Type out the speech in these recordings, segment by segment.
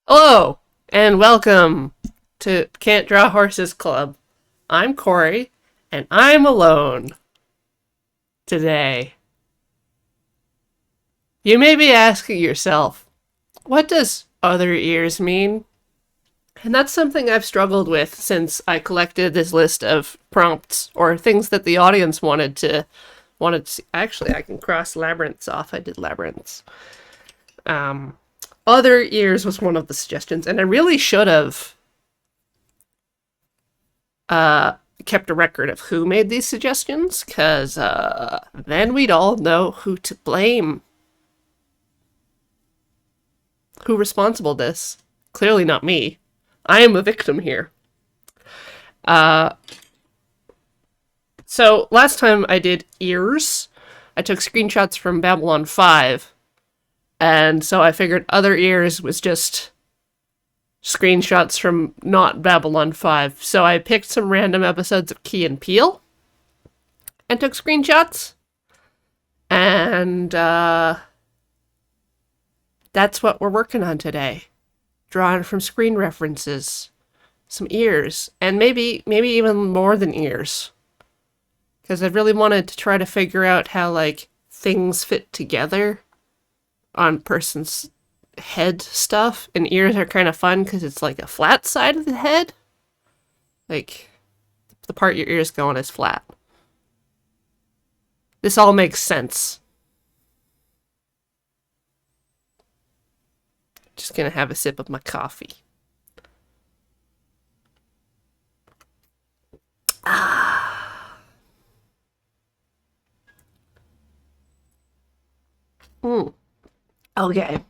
Hello, and welcome to Can't Draw Horses Club. I'm Corey, and I'm alone today. You may be asking yourself, what does other ears mean? And that's something I've struggled with since I collected this list of prompts or things that the audience wanted to see. Actually, I can cross labyrinths off. I did labyrinths. Um, Other ears was one of the suggestions, and I really should have kept a record of who made these suggestions, because then we'd all know who to blame. Who responsible this? Clearly not me. I am a victim here. Uh, so last time I did ears, I took screenshots from Babylon 5, and so I figured other ears was just screenshots from not Babylon 5. So I picked some random episodes of Key and Peele and took screenshots. And that's what we're working on today. Drawing from screen references, some ears, and maybe even more than ears. Because I really wanted to try to figure out how like things fit together on person's head stuff, and ears are kind of fun because it's like a flat side of the head. Like the part your ears go on is flat. This all makes sense. Just gonna have a sip of my coffee. Mm. Okay.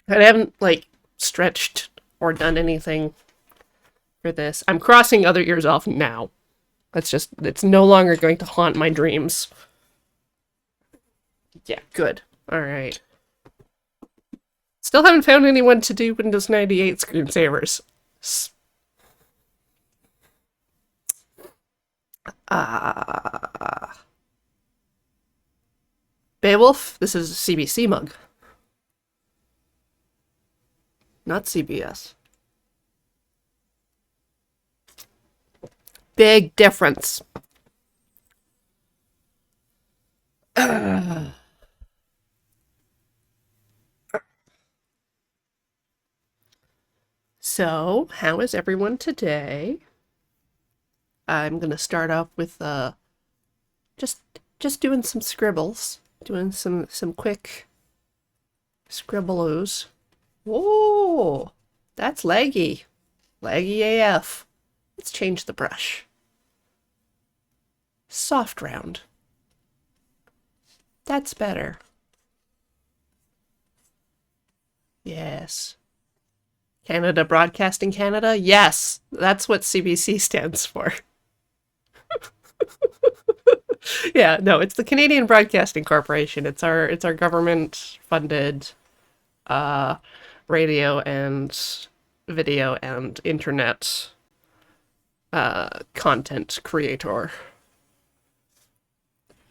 I haven't like stretched or done anything for this. I'm crossing other ears off now. It's no longer going to haunt my dreams. Yeah, good. Alright. Still haven't found anyone to do Windows 98 screensavers. Beowulf, this is a CBC mug, not CBS. Big difference. So, how is everyone today? I'm gonna start off with just doing some scribbles, doing some quick scribbles. Whoa, that's laggy, laggy AF. Let's change the brush. Soft round. That's better. Yes. Canada Broadcasting Canada? Yes, that's what CBC stands for. Yeah, no, it's the Canadian Broadcasting Corporation. It's our government funded uh radio and video and internet content creator.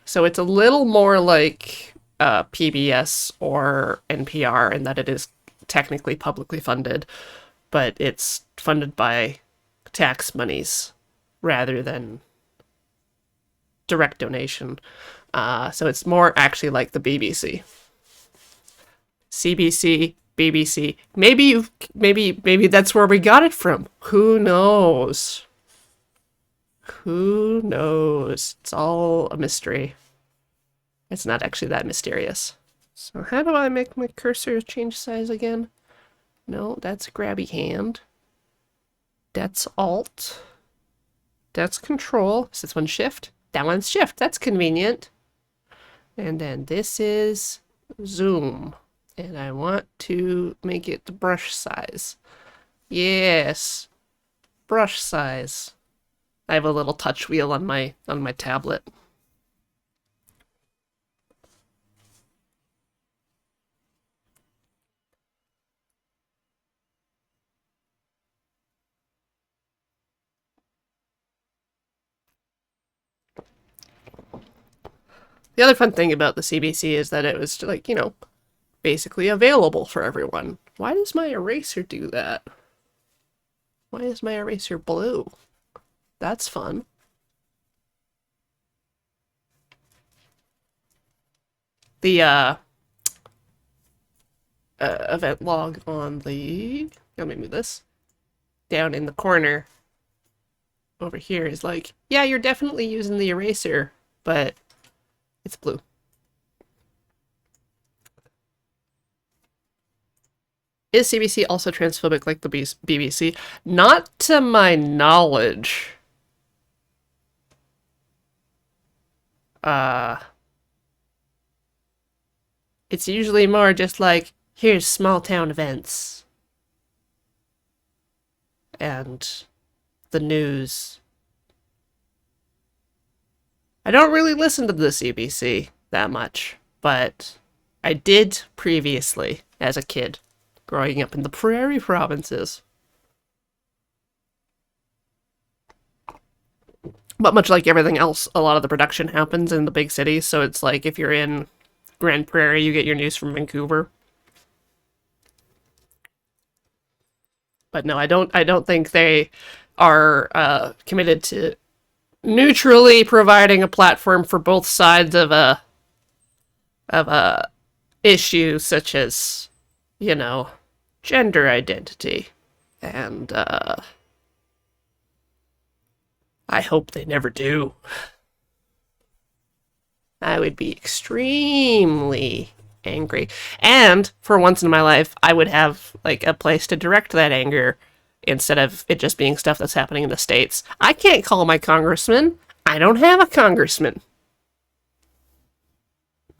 So it's a little more like PBS or NPR in that it is technically publicly funded, but it's funded by tax monies rather than direct donation. So it's more actually like the BBC. CBC, BBC. Maybe that's where we got it from. Who knows? Who knows? It's all a mystery. It's not actually that mysterious. So how do I make my cursor change size again? No, that's grabby hand. That's Alt. That's Control. Is this one Shift? That one's Shift. That's convenient. And then this is Zoom. And I want to make it the brush size. Yes. Brush size. I have a little touch wheel on my tablet. The other fun thing about the CBC is that it was like, basically available for everyone. Why does my eraser do that? Why is my eraser blue? That's fun. The event log on the, let me move this, down in the corner over here is like, yeah, you're definitely using the eraser, but it's blue. Is CBC also transphobic like the BBC? Not to my knowledge. It's usually more just like, here's small town events. And the news. I don't really listen to the CBC that much, but I did previously as a kid, growing up in the prairie provinces. But much like everything else, a lot of the production happens in the big cities, so it's like if you're in Grand Prairie, you get your news from Vancouver. But no, I don't think they are committed to neutrally providing a platform for both sides of a issue such as, you know, gender identity. And I hope they never do. I would be extremely angry. And for once in my life, I would have like a place to direct that anger instead of it just being stuff that's happening in the States. I can't call my congressman. I don't have a congressman.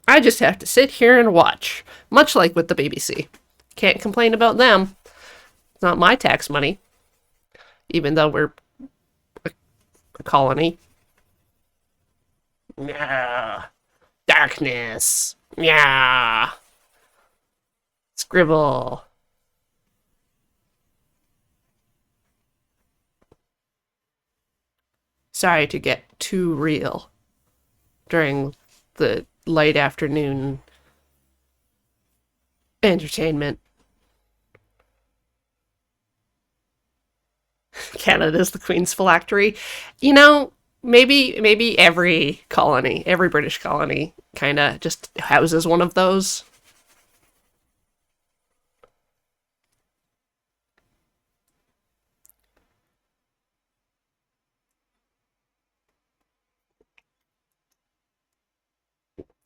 I just have to sit here and watch, much like with the BBC. Can't complain about them. It's not my tax money, even though we're a colony. Yeah. Darkness. Yeah. Scribble. Sorry to get too real during the late afternoon entertainment. Canada's the Queen's phylactery. You know, maybe every colony, every British colony kind of just houses one of those.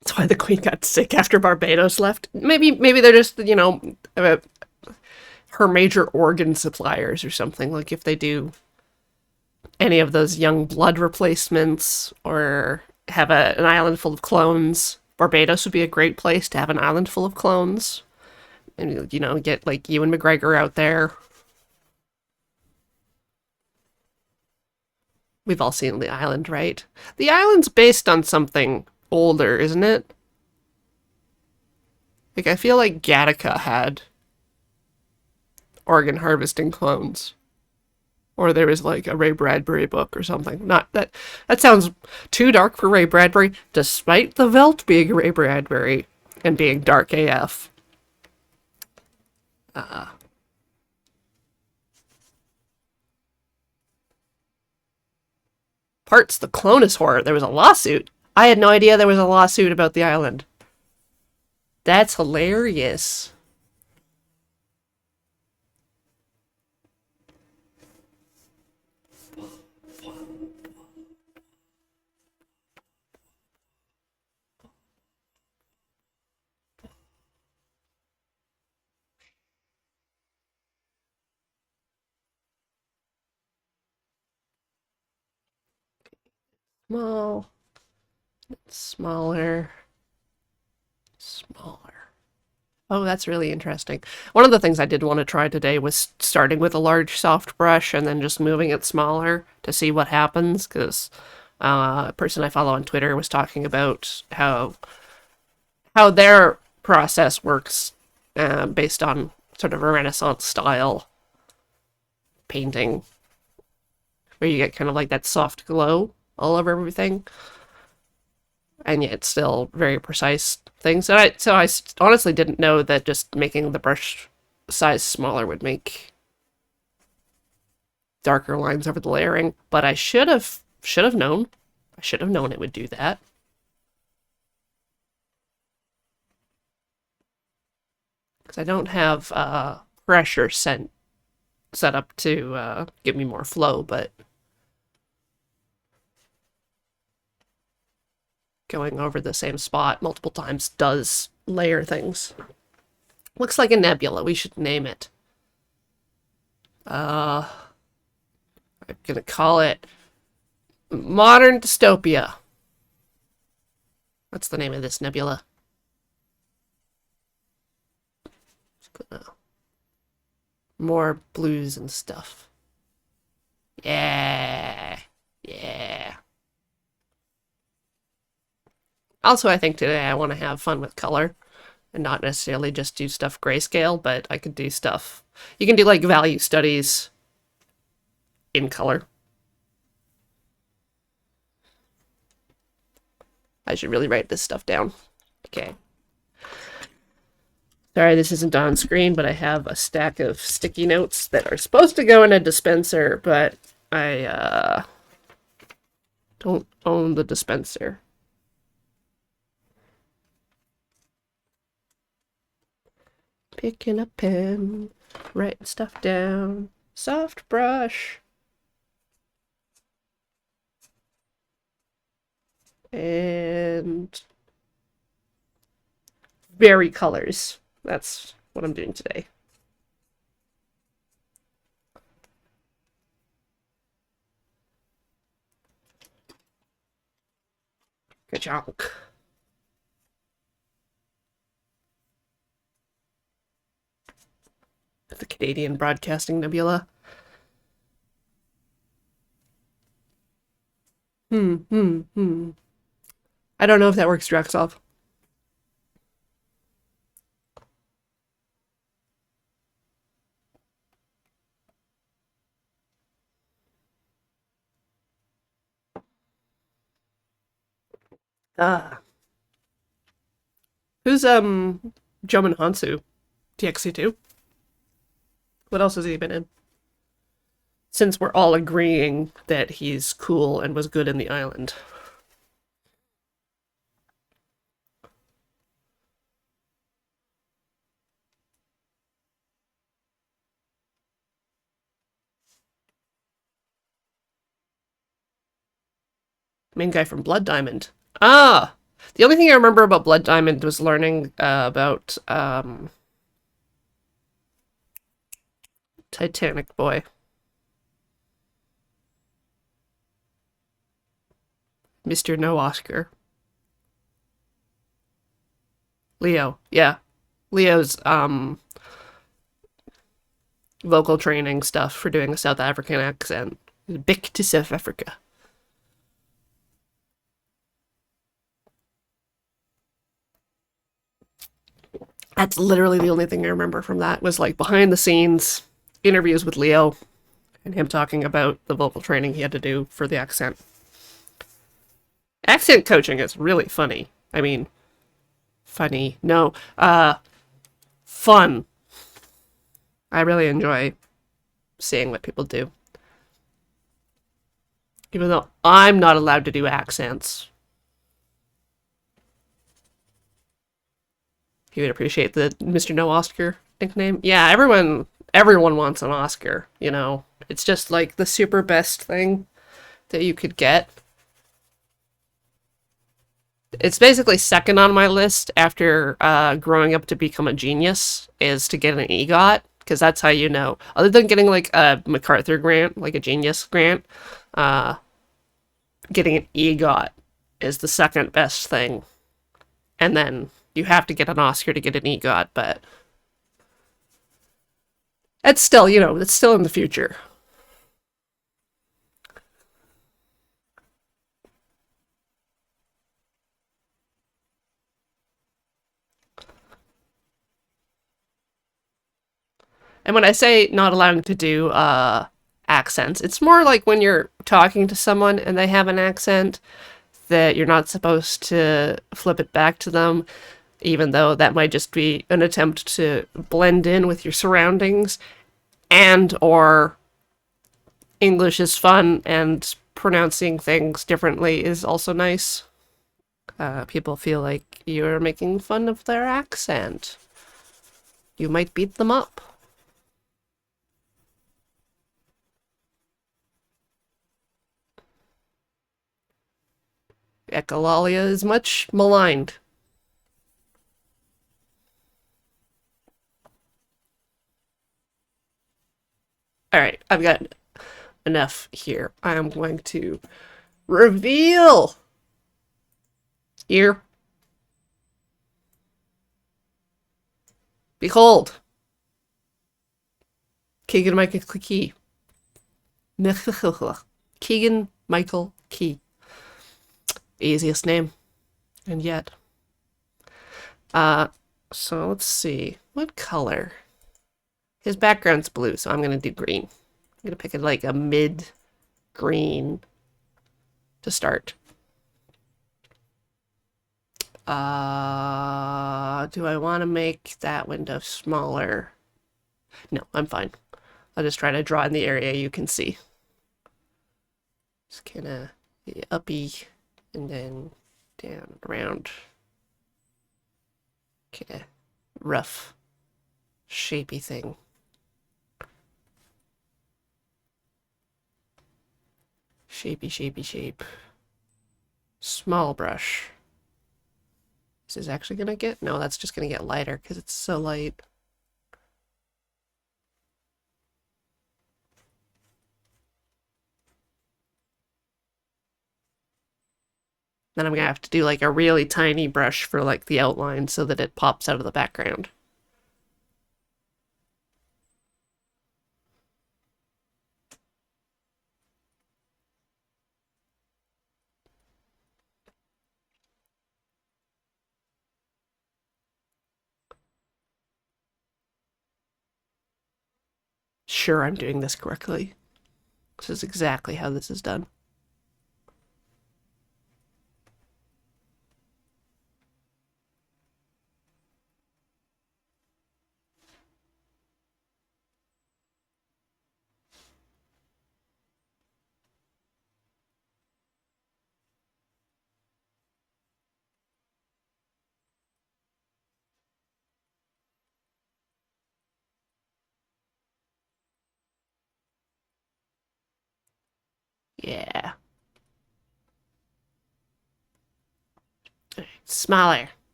That's why the Queen got sick after Barbados left. Maybe they're just, you know, her major organ suppliers or something. Like if they do any of those young blood replacements or have an island full of clones, Barbados would be a great place to have an island full of clones. And, you know, get like Ewan McGregor out there. We've all seen The Island, right? The Island's based on something older, isn't it? Like, I feel like Gattaca had organ harvesting clones. Or there was like a Ray Bradbury book or something. Not that that sounds too dark for Ray Bradbury, despite the Velt being Ray Bradbury and being dark AF. Parts the Clonus horror. There was a lawsuit. I had no idea there was a lawsuit about the island. That's hilarious. Small, smaller, smaller. Oh, that's really interesting. One of the things I did want to try today was starting with a large soft brush and then just moving it smaller to see what happens, because a person I follow on Twitter was talking about how their process works based on sort of a Renaissance style painting, where you get kind of like that soft glow all over everything, and yet still very precise things. So I honestly didn't know that just making the brush size smaller would make darker lines over the layering, but I should have known. I should have known it would do that. Because I don't have pressure set up to give me more flow, but going over the same spot multiple times does layer things. Looks like a nebula. We should name it. I'm gonna call it Modern Dystopia. That's the name of this nebula. More blues and stuff. Yeah. Yeah. Also, I think today I want to have fun with color and not necessarily just do stuff grayscale, but I could do stuff. You can do like value studies in color. I should really write this stuff down. Okay. Sorry, this isn't on screen, but I have a stack of sticky notes that are supposed to go in a dispenser, but I don't own the dispenser. Picking a pen, writing stuff down, soft brush. And berry colors. That's what I'm doing today. Ka-chonk. The Canadian Broadcasting Nebula. I don't know if that works, Draxov. Ah. Who's Jomon Hansu? TXC2? What else has he been in? Since we're all agreeing that he's cool and was good in The Island. Main guy from Blood Diamond. Ah! The only thing I remember about Blood Diamond was learning about Titanic Boy. Mr. No Oscar. Leo, yeah. Leo's vocal training stuff for doing a South African accent. Big to South Africa. That's literally the only thing I remember from that was like behind the scenes interviews with Leo and him talking about the vocal training he had to do for the accent. Accent coaching is really funny. I mean, funny. No, fun. I really enjoy seeing what people do. Even though I'm not allowed to do accents. You would appreciate the Mr. No Oscar nickname. Yeah, everyone wants an Oscar, you know. It's just like the super best thing that you could get. It's basically second on my list after growing up to become a genius is to get an EGOT, because that's how you know. Other than getting like a MacArthur grant, like a genius grant, getting an EGOT is the second best thing. And then you have to get an Oscar to get an EGOT, but it's still, you know, it's still in the future. And when I say not allowing to do accents, it's more like when you're talking to someone and they have an accent that you're not supposed to flip it back to them. even though that might just be an attempt to blend in with your surroundings, and or English is fun and pronouncing things differently is also nice. People feel like you're making fun of their accent. You might beat them up. Echolalia is much maligned. Alright, I've got enough here. I am going to reveal! Here. Behold! Keegan Michael Key. Keegan Michael Key. Easiest name. And yet. So let's see. What color? His background's blue, so I'm gonna do green. I'm gonna pick like a mid green to start. Do I want to make that window smaller? No, I'm fine. I'll just try to draw in the area you can see. Just kind of uppy and then down around. Kind of rough, shapy thing. Shapy, shapy shape. Small brush. This is actually gonna get... No, that's just gonna get lighter because it's so light. Then I'm gonna have to do like a really tiny brush for like the outline so that it pops out of the background. Sure, I'm doing this correctly. This is exactly how this is done. Yeah. Smaller.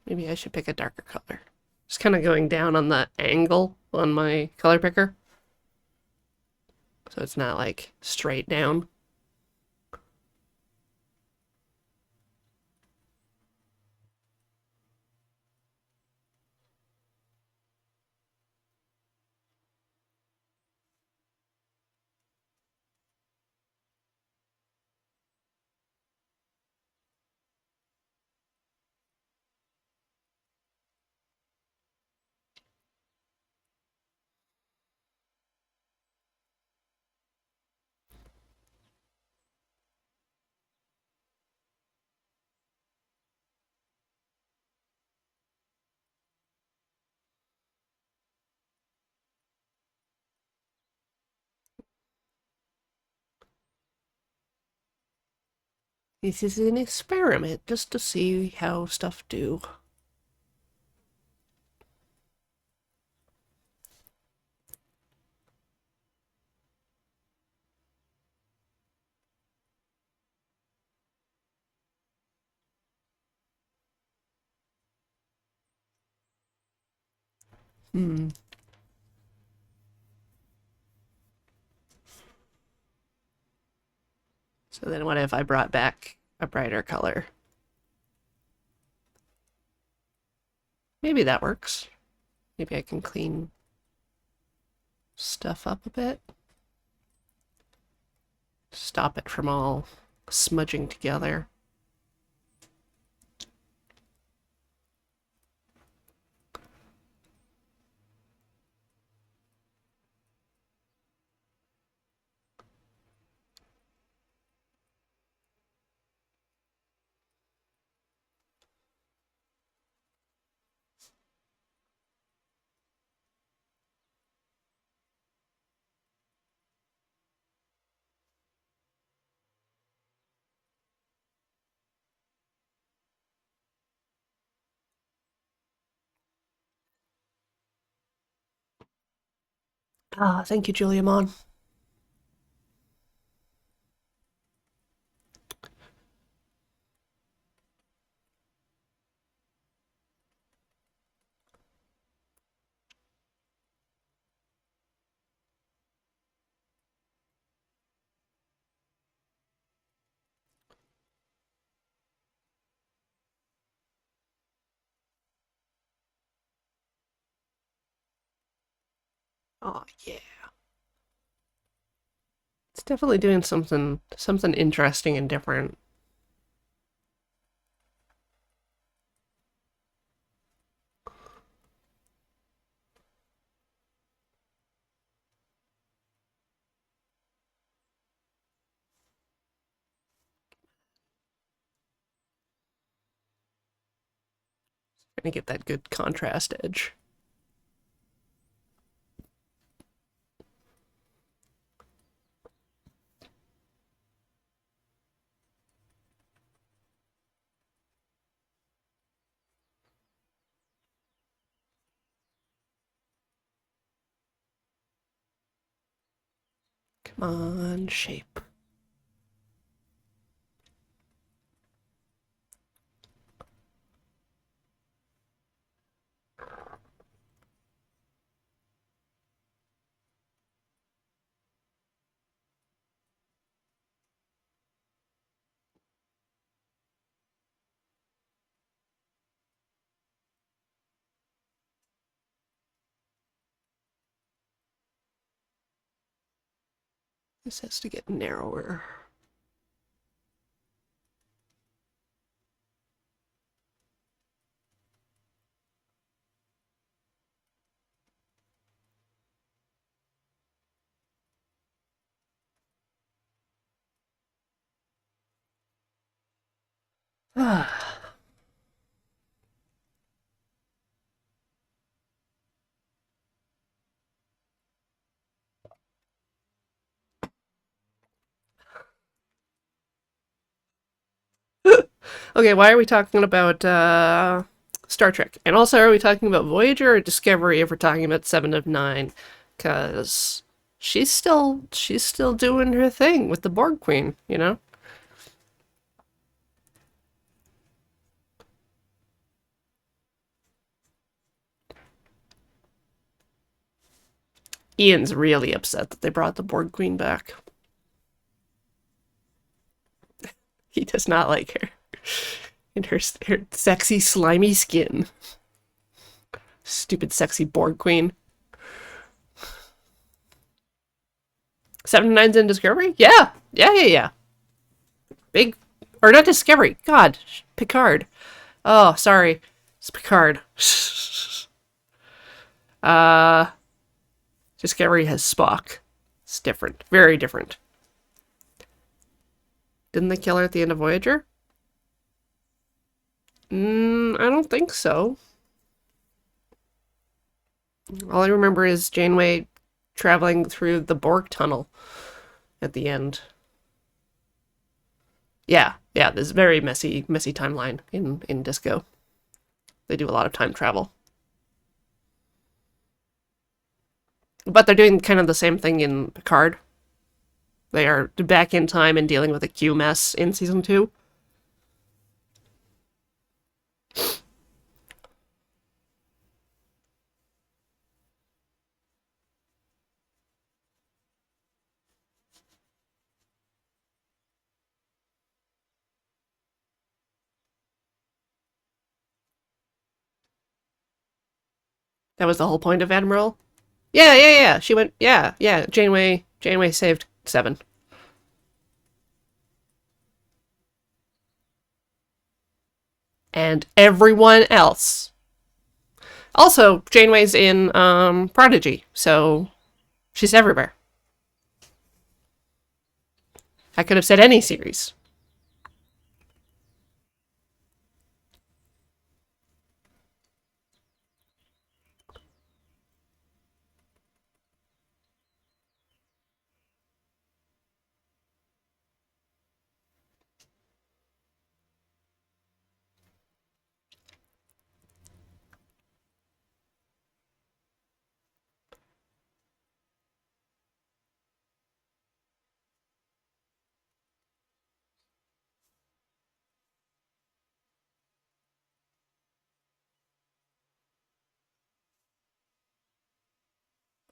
Maybe I should pick a darker color. Just kind of going down on the angle on my color picker. So it's not like straight down. This is an experiment just to see how stuff do. Hmm. So then what if I brought back a brighter color? Maybe that works. Maybe I can clean stuff up a bit. Stop it from all smudging together. Ah, thank you, Julia Mon. Oh yeah. It's definitely doing something interesting and different. Gonna get that good contrast edge. Come on, shape. This has to get narrower. Ah. Okay, why are we talking about Star Trek? And also, are we talking about Voyager or Discovery if we're talking about Seven of Nine? Because she's still doing her thing with the Borg Queen, you know? Ian's really upset that they brought the Borg Queen back. He does not like her. And her sexy, slimy skin. Stupid, sexy Borg Queen. Seven of Nine's in Discovery? Yeah. Yeah, yeah, yeah. Big. Or not Discovery. God. Picard. Oh, sorry. It's Picard. uh, Discovery has Spock. It's different. Very different. Didn't they kill her at the end of Voyager? I don't think so. All I remember is Janeway traveling through the Borg tunnel at the end. Yeah, yeah, there's a very messy timeline in Disco. They do a lot of time travel. But they're doing kind of the same thing in Picard. They are back in time and dealing with a Q mess in season 2. That was the whole point of Admiral. Yeah, yeah, yeah. She went. Yeah, yeah. Janeway saved Seven. And everyone else. Also, Janeway's in Prodigy, so she's everywhere. I could have said any series.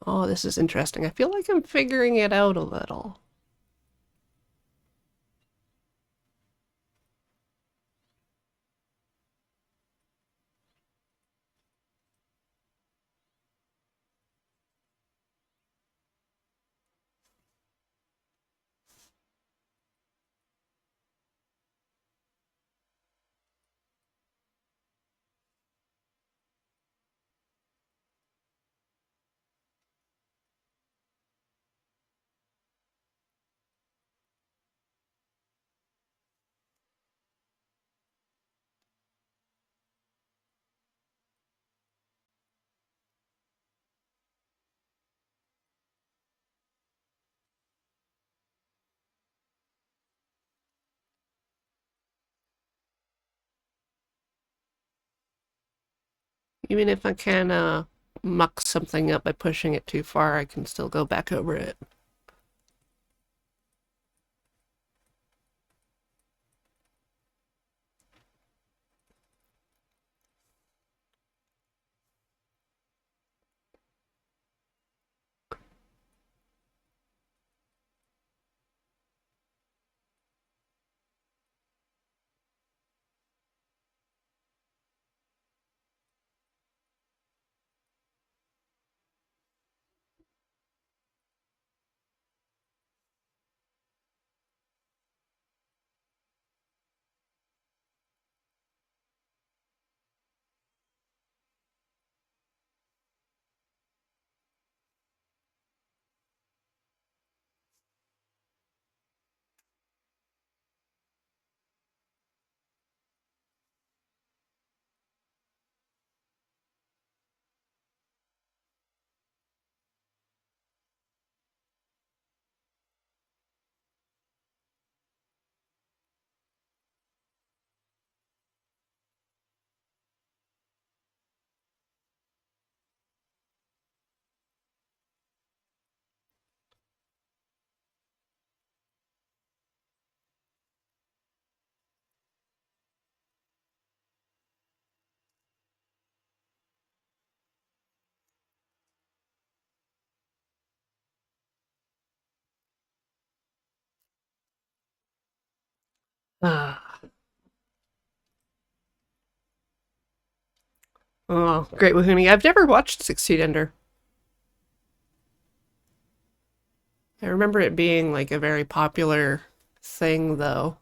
Oh, this is interesting. I feel like I'm figuring it out a little. Even if I can muck something up by pushing it too far, I can still go back over it. Ah. Oh, Great Wahoonie. I've never watched Six Feet Under. I remember it being like a very popular thing, though.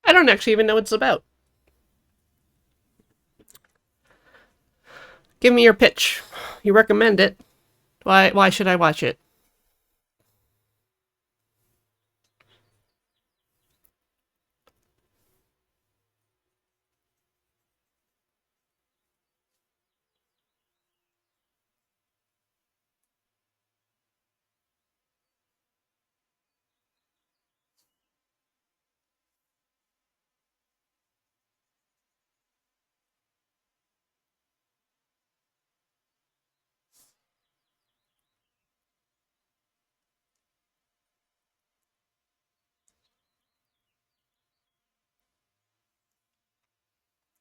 I don't actually even know what it's about. Give me your pitch. You recommend it. Why should I watch it?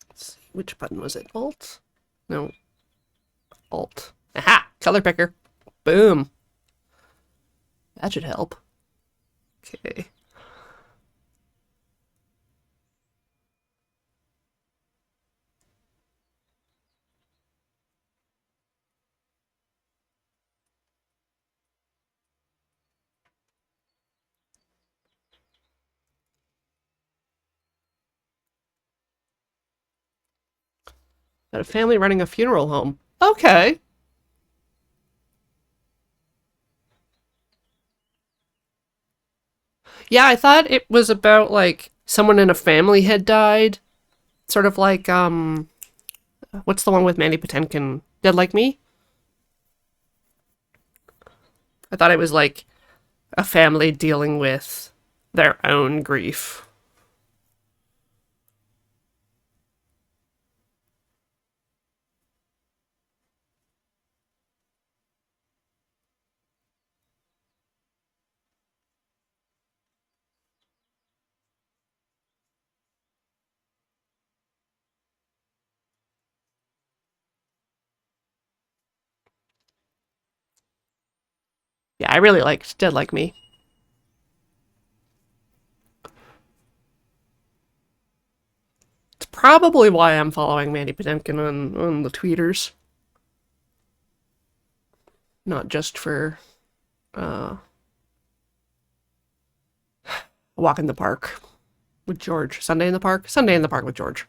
Let's see, which button was it? Alt? No, Alt. Aha! Color picker. Boom. That should help. Okay. Got a family running a funeral home. Okay. Yeah, I thought it was about like someone in a family had died. Sort of like, what's the one with Mandy Patinkin? Dead Like Me? I thought it was like a family dealing with their own grief. Yeah, I really liked Dead Like Me. It's probably why I'm following Mandy Patinkin on the tweeters. Not just for uh, a walk in the park with George. Sunday in the park? Sunday in the park with George.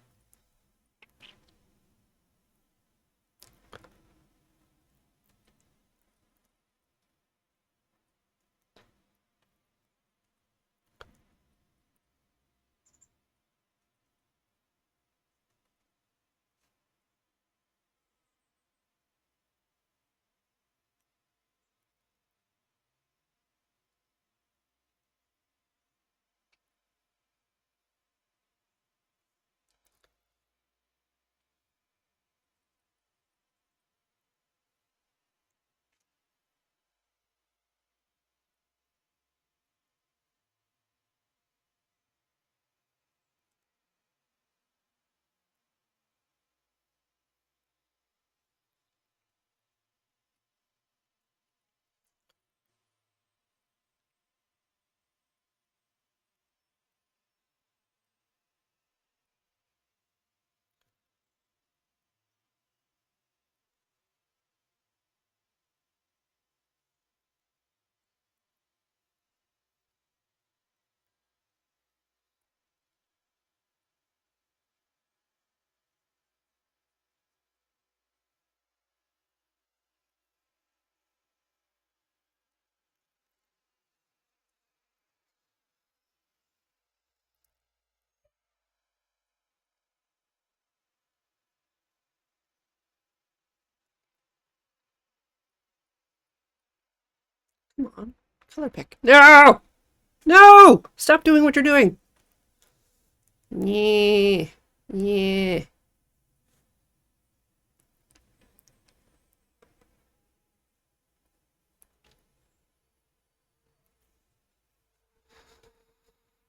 Come on. Color pick. No! No! Stop doing what you're doing. Yeah. Yeah.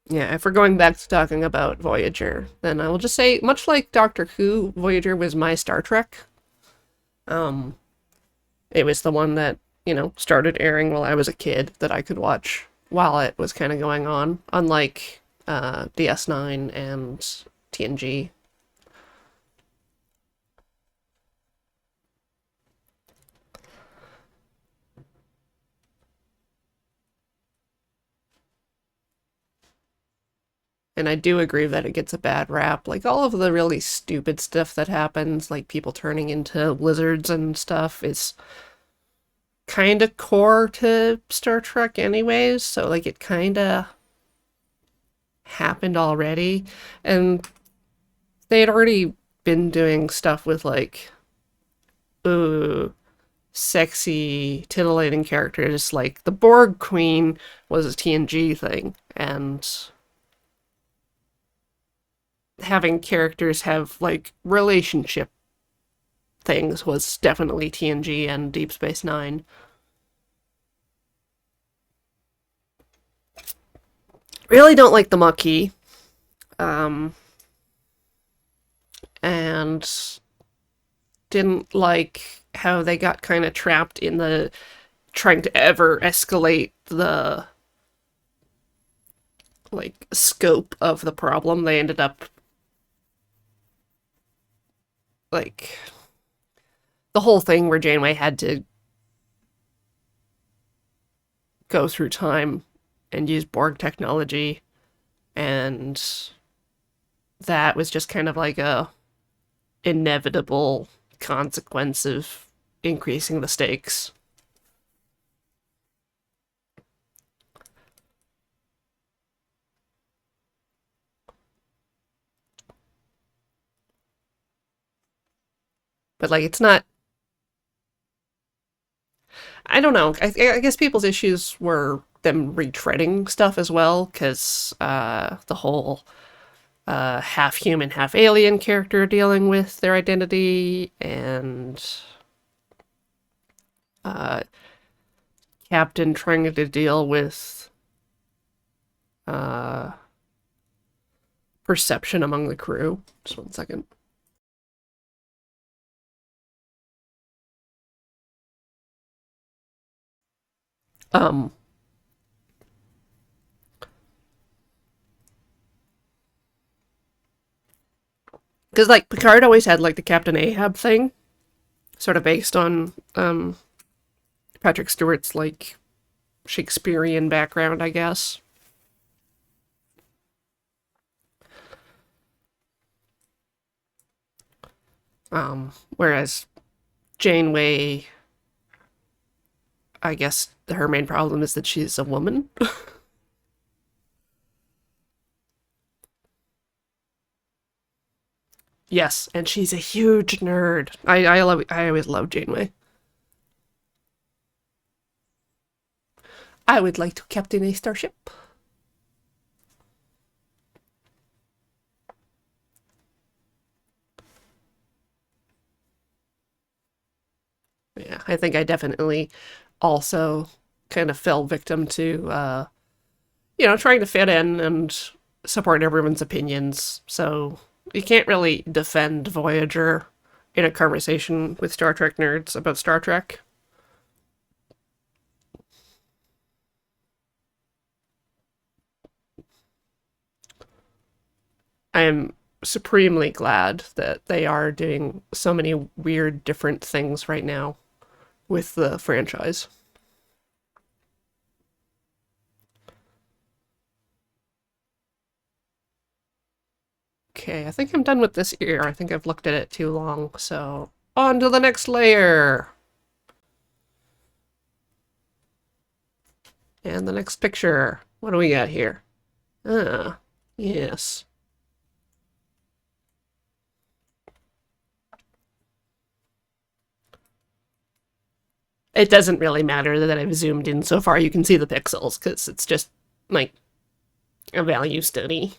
Yeah, if we're going back to talking about Voyager, then I will just say, much like Doctor Who, Voyager was my Star Trek. Um, it was the one that, started airing while I was a kid that I could watch while it was kind of going on, unlike DS9 and TNG. And I do agree that it gets a bad rap. Like all of the really stupid stuff that happens, like people turning into lizards and stuff, is kind of core to Star Trek, anyways. So, like, it kind of happened already. And they had already been doing stuff with, like, ooh, sexy, titillating characters. Like, the Borg Queen was a TNG thing. And having characters have, like, relationship things was definitely TNG and Deep Space Nine. Really don't like the Maquis. Um, and didn't like how they got kind of trapped in the trying to ever escalate the like scope of the problem. They ended up like the whole thing where Janeway had to go through time and use Borg technology, and that was just kind of like a inevitable consequence of increasing the stakes. But like, it's not. I don't know. I guess people's issues were them retreading stuff as well, because the whole half human, half alien character dealing with their identity, and uh, Captain trying to deal with uh, perception among the crew. Just one second. Um, because like Picard always had like the Captain Ahab thing, sort of based on Patrick Stewart's like Shakespearean background, I guess. Whereas Janeway, I guess her main problem is that she's a woman. Yes, and she's a huge nerd. I always love Janeway. I would like to captain a starship. Yeah, I think I definitely also kind of fell victim to trying to fit in and support everyone's opinions. So you can't really defend Voyager in a conversation with Star Trek nerds about Star Trek. I am supremely glad that they are doing so many weird, different things right now with the franchise. Okay, I think I'm done with this ear. I think I've looked at it too long, so on to the next layer. And the next picture. What do we got here? Ah, yes. It doesn't really matter that I've zoomed in so far you can see the pixels, because it's just like a value study.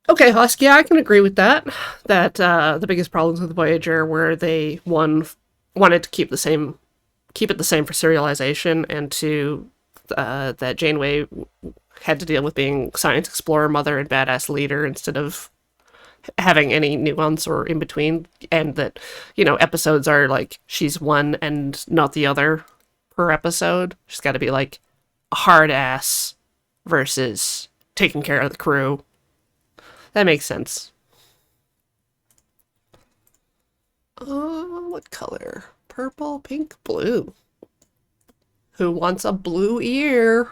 Okay, Husk, yeah, I can agree with that. That the biggest problems with Voyager were they, one, wanted to keep it the same for serialization, and two, that Janeway had to deal with being science explorer, mother, and badass leader instead of having any nuance or in between, and that episodes are like she's one and not the other per episode. She's got to be like a hard ass versus taking care of the crew. That makes sense. What color? Purple, pink, blue. Who wants a blue ear?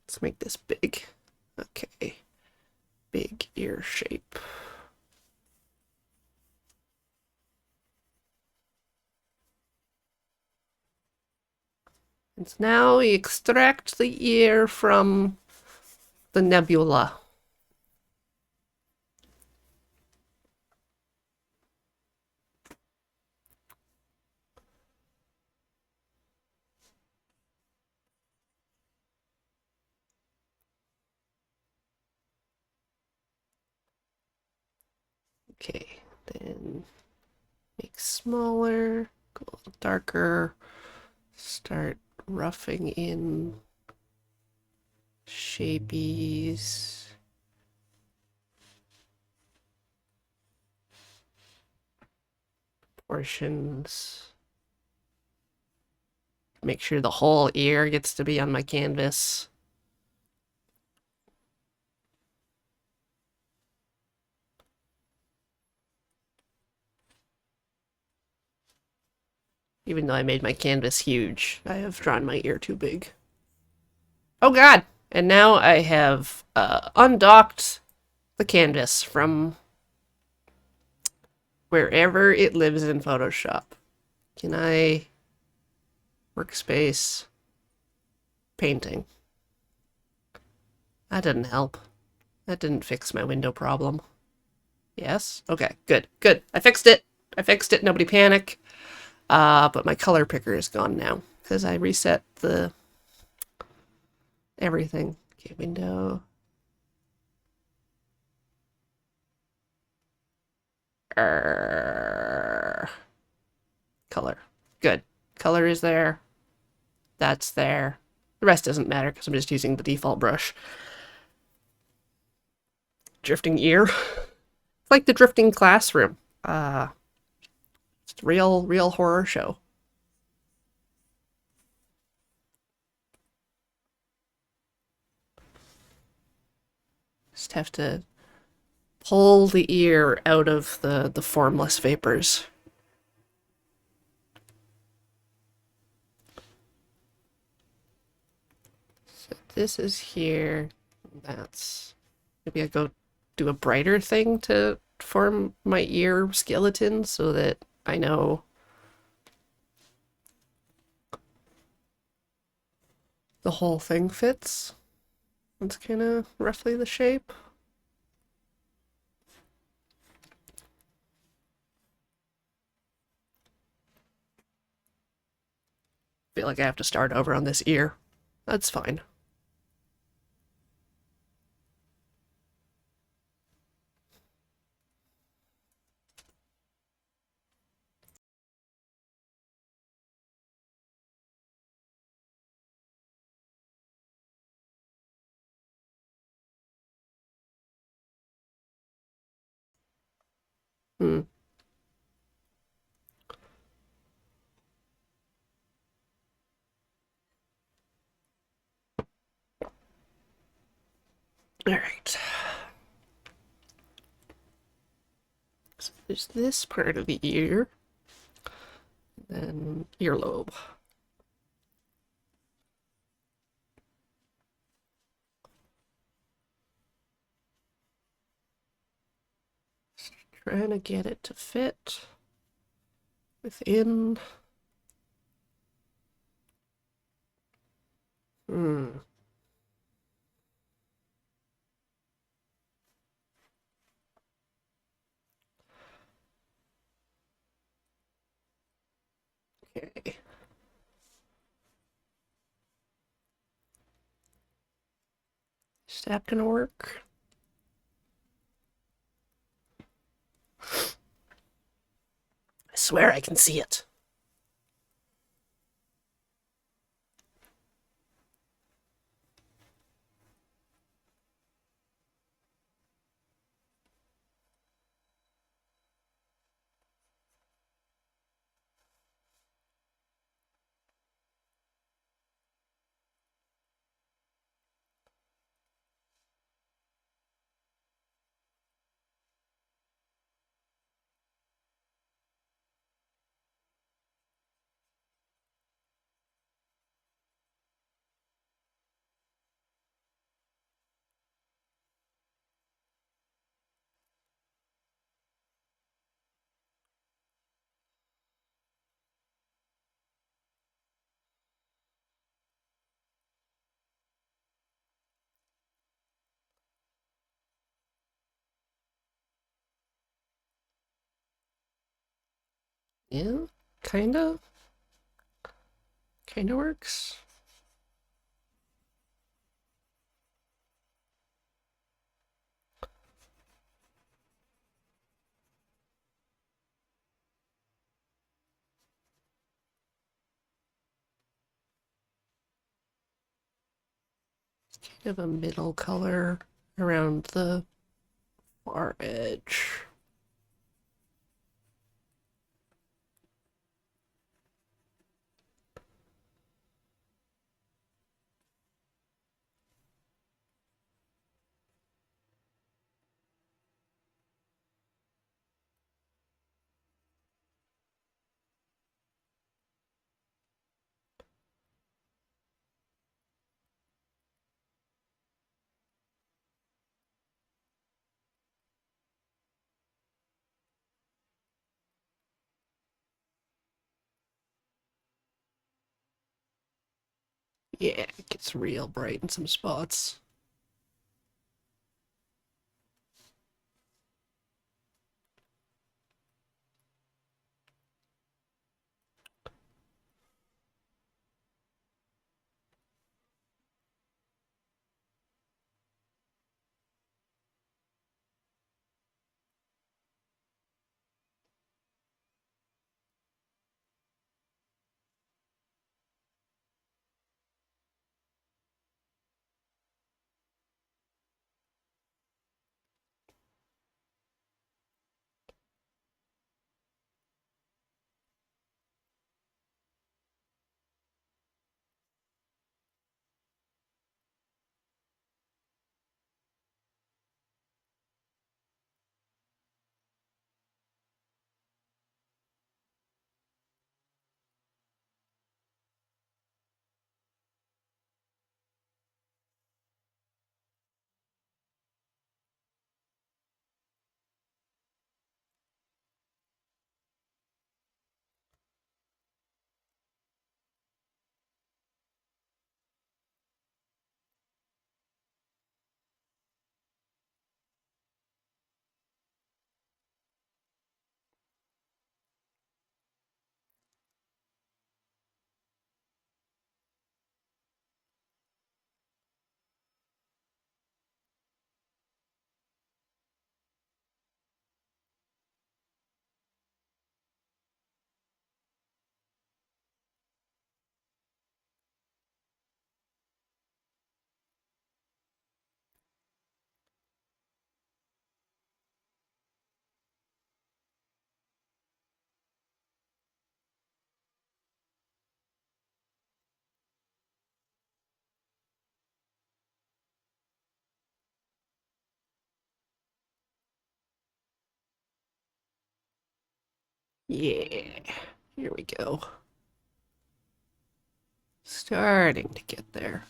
Let's make this big. Okay. Big ear shape. And now we extract the ear from the nebula. Okay, then make smaller, go a little darker, start roughing in shapies. Portions. Make sure the whole ear gets to be on my canvas. Even though I made my canvas huge, I have drawn my ear too big. Oh god! And now I have undocked the canvas from wherever it lives in Photoshop. Can I Workspace. Painting. That didn't help. That didn't fix my window problem. Yes? Okay, good, good. I fixed it. I fixed it. Nobody panic. But my color picker is gone now because I reset the everything. Okay, window. Color. Good. Color is there. That's there. The rest doesn't matter because I'm just using the default brush. Drifting ear. It's like the drifting classroom. It's a real horror show. Just have to pull the ear out of the formless vapors. So this is here. That's... Maybe I go do a brighter thing to form my ear skeleton so that I know the whole thing fits. That's kind of roughly the shape. Feel like I have to start over on this ear. That's fine. Hmm. All right. So there's this part of the ear, then earlobe. Trying to get it to fit within. Hmm. Okay. Is that gonna work? I swear I can see it. Yeah, kind of. Kind of works. Kind of a middle color around the far edge. Yeah, it gets real bright in some spots. Yeah, here we go. Starting to get there.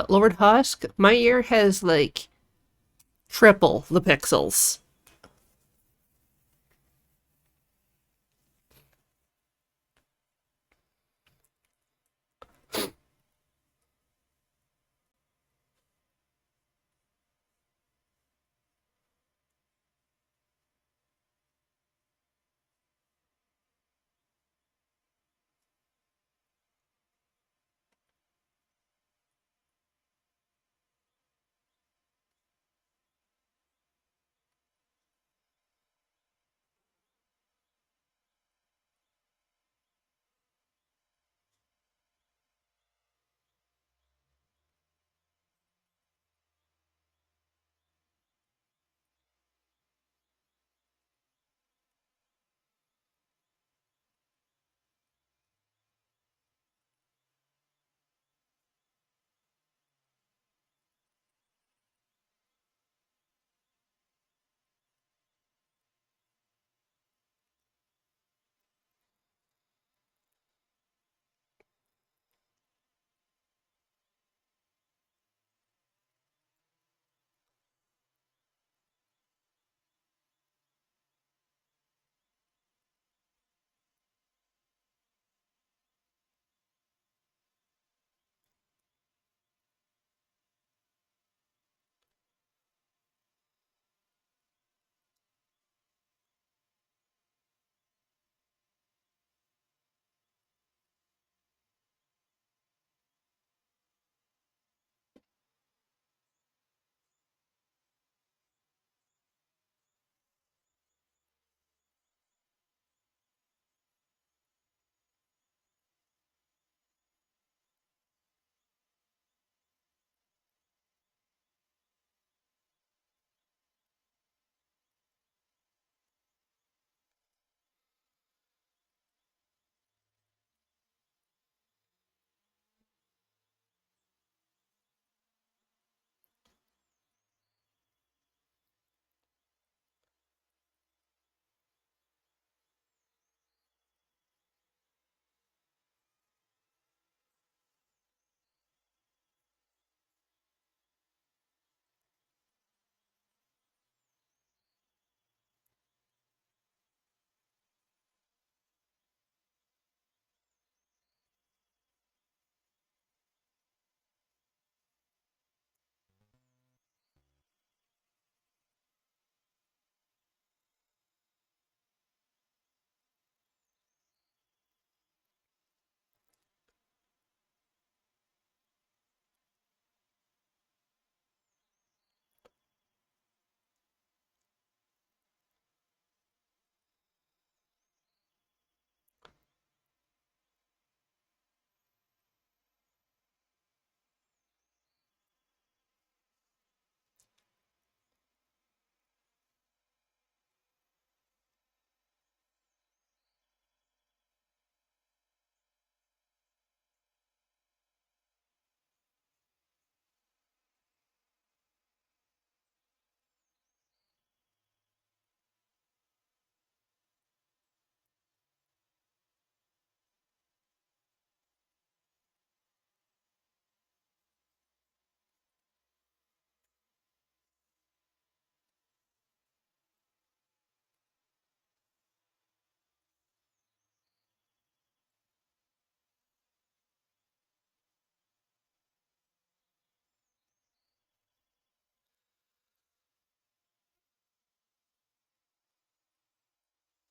Lord Husk, my ear has like triple the pixels.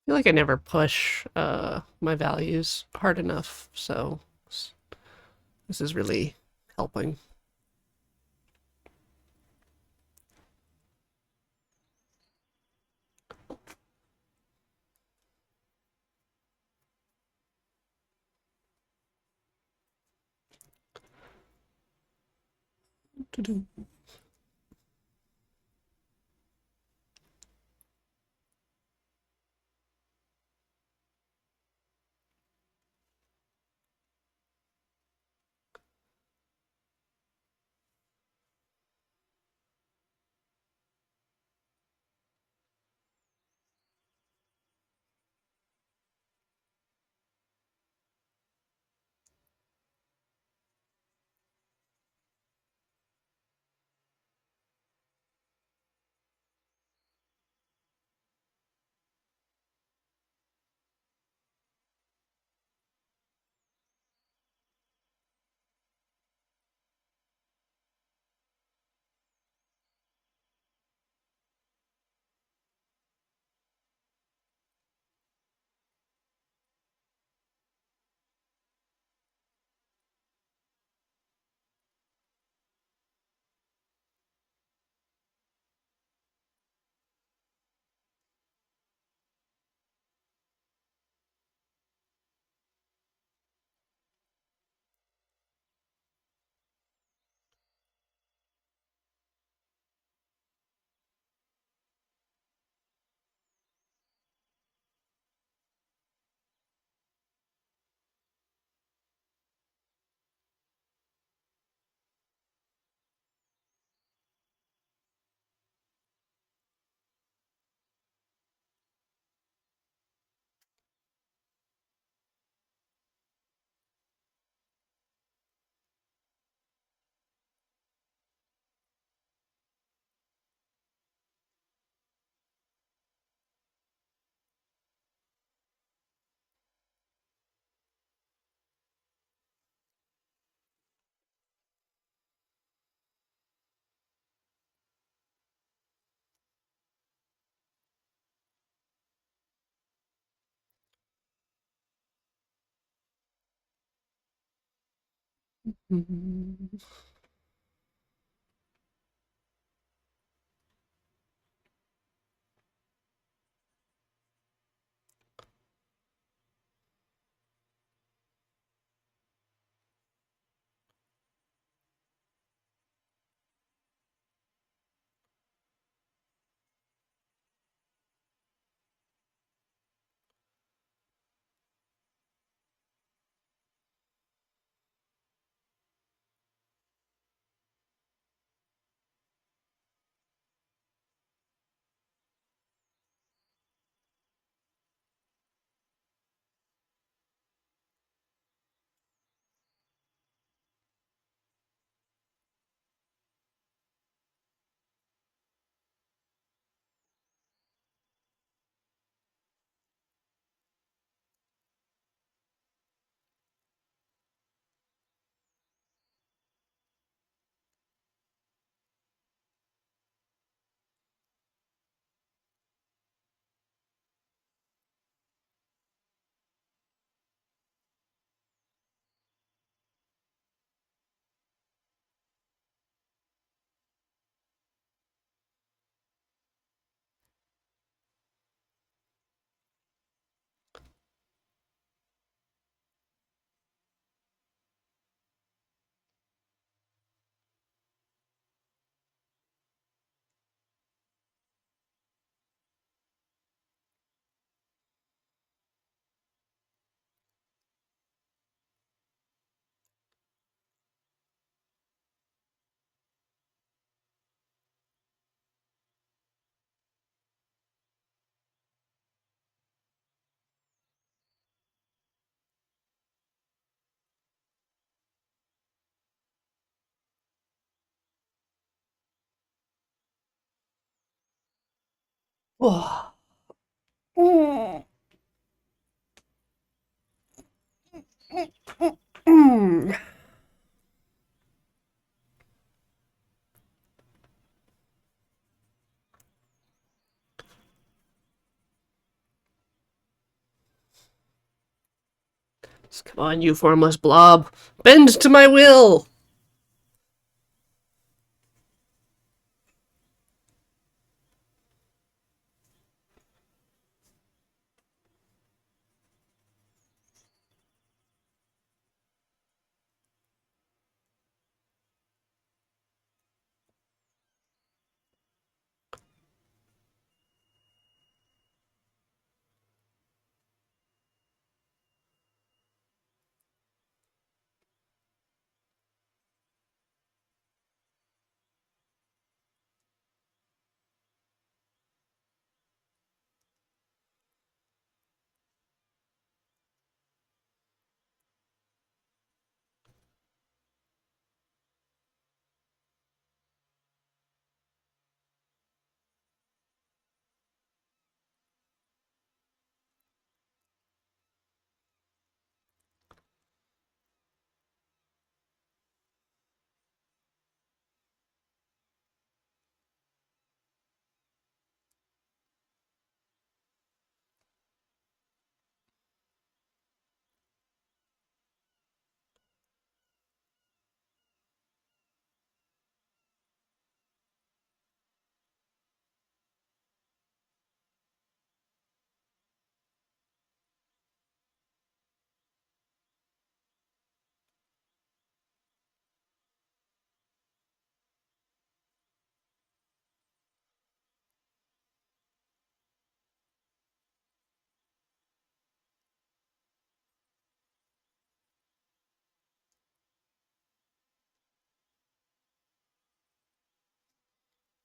feel like I never push my values hard enough, so this is really helping. Whoa. Mm. Mm. Come on, you formless blob. Bend to my will!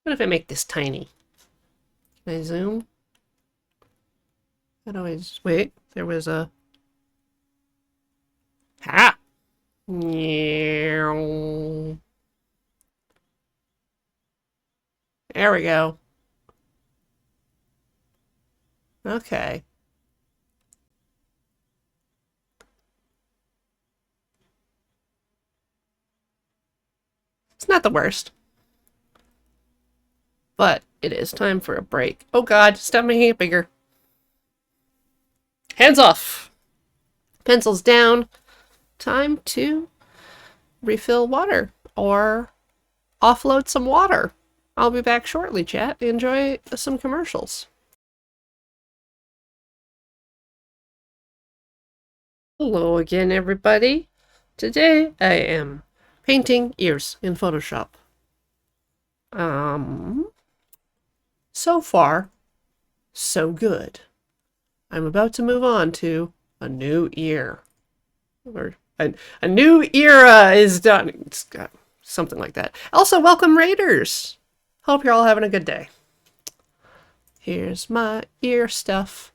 What if I make this tiny? Can I zoom? How do I... Wait, there was a... Ha! There we go. Okay. It's not the worst. But it is time for a break. Oh god, stop making it bigger. Hands off! Pencils down. Time to refill water or offload some water. I'll be back shortly, chat. Enjoy some commercials. Hello again, everybody. Today I am painting ears in Photoshop. So far, so good. I'm about to move on to a new ear. Or a new era is done. It's got something like that. Also, welcome Raiders. Hope you're all having a good day. Here's my ear stuff.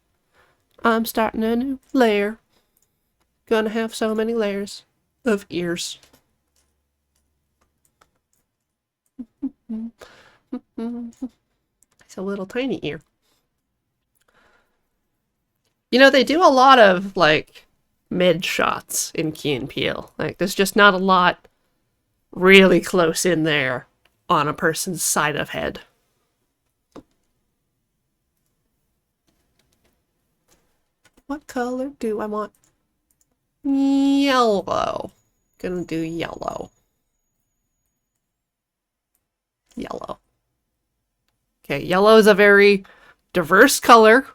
I'm starting a new layer. Gonna have so many layers of ears. It's a little tiny ear. You know, they do a lot of, like, mid shots in Key and Peele. Like, there's just not a lot really close in there on a person's side of head. What color do I want? Yellow. Gonna do yellow. Yellow. Okay, yellow is a very diverse color.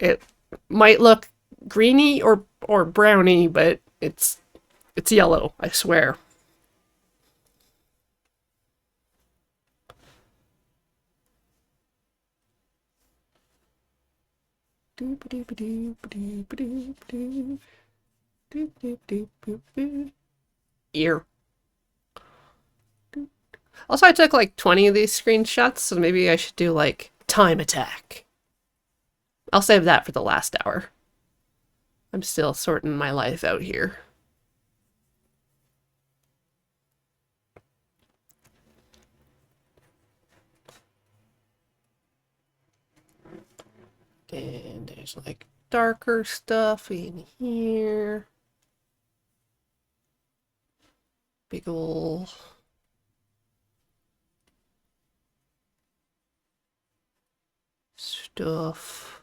It might look greeny or browny, but it's yellow, I swear. Ear. Also, I took like 20 of these screenshots, so maybe I should do like time attack. I'll save that for the last hour. I'm still sorting my life out here. And there's like darker stuff in here. Big ol' stuff.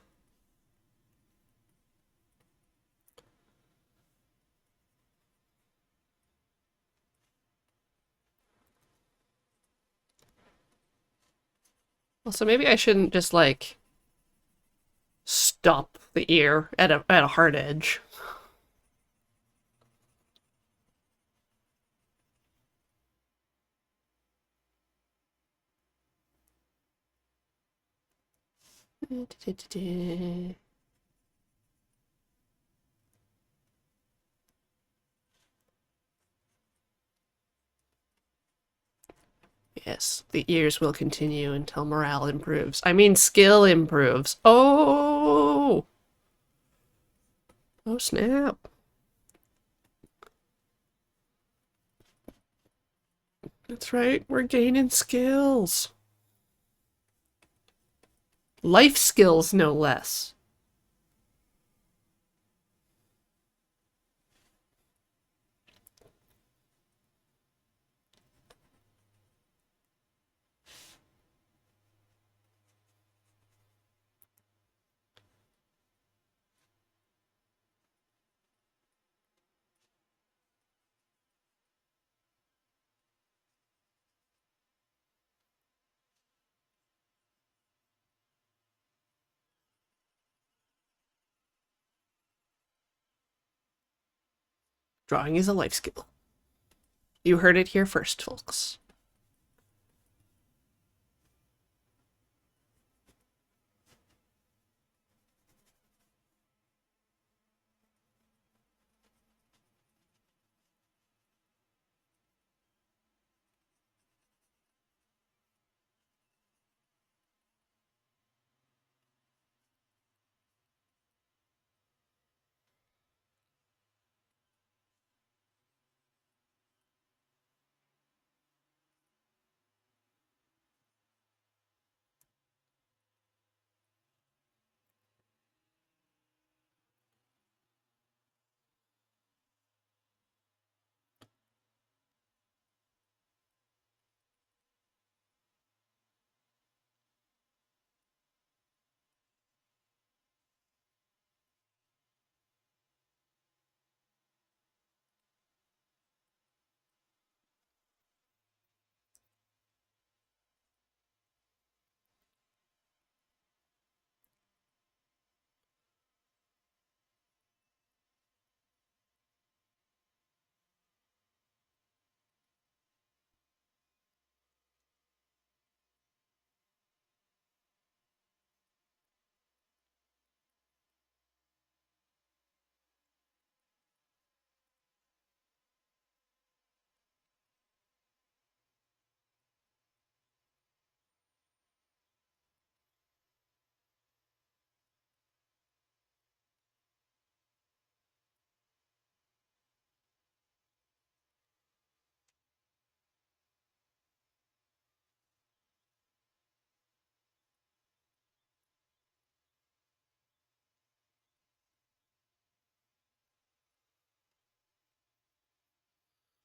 Well, so maybe I shouldn't just like stop the ear at a hard edge. Yes, the ears will continue until morale improves. I mean, skill improves. Oh! Oh, snap. That's right, we're gaining skills. Life skills, no less. Drawing is a life skill. You heard it here first, folks.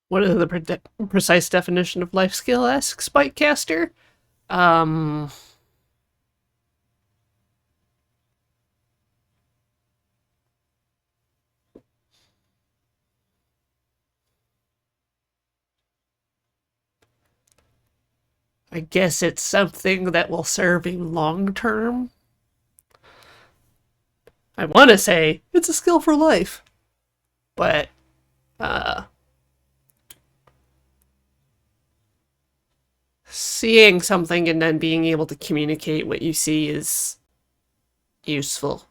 What is the precise definition of life skill? Asks Spikecaster. Um, I guess it's something that will serve you long term. I want to say it's a skill for life, but uh, seeing something and then being able to communicate what you see is useful.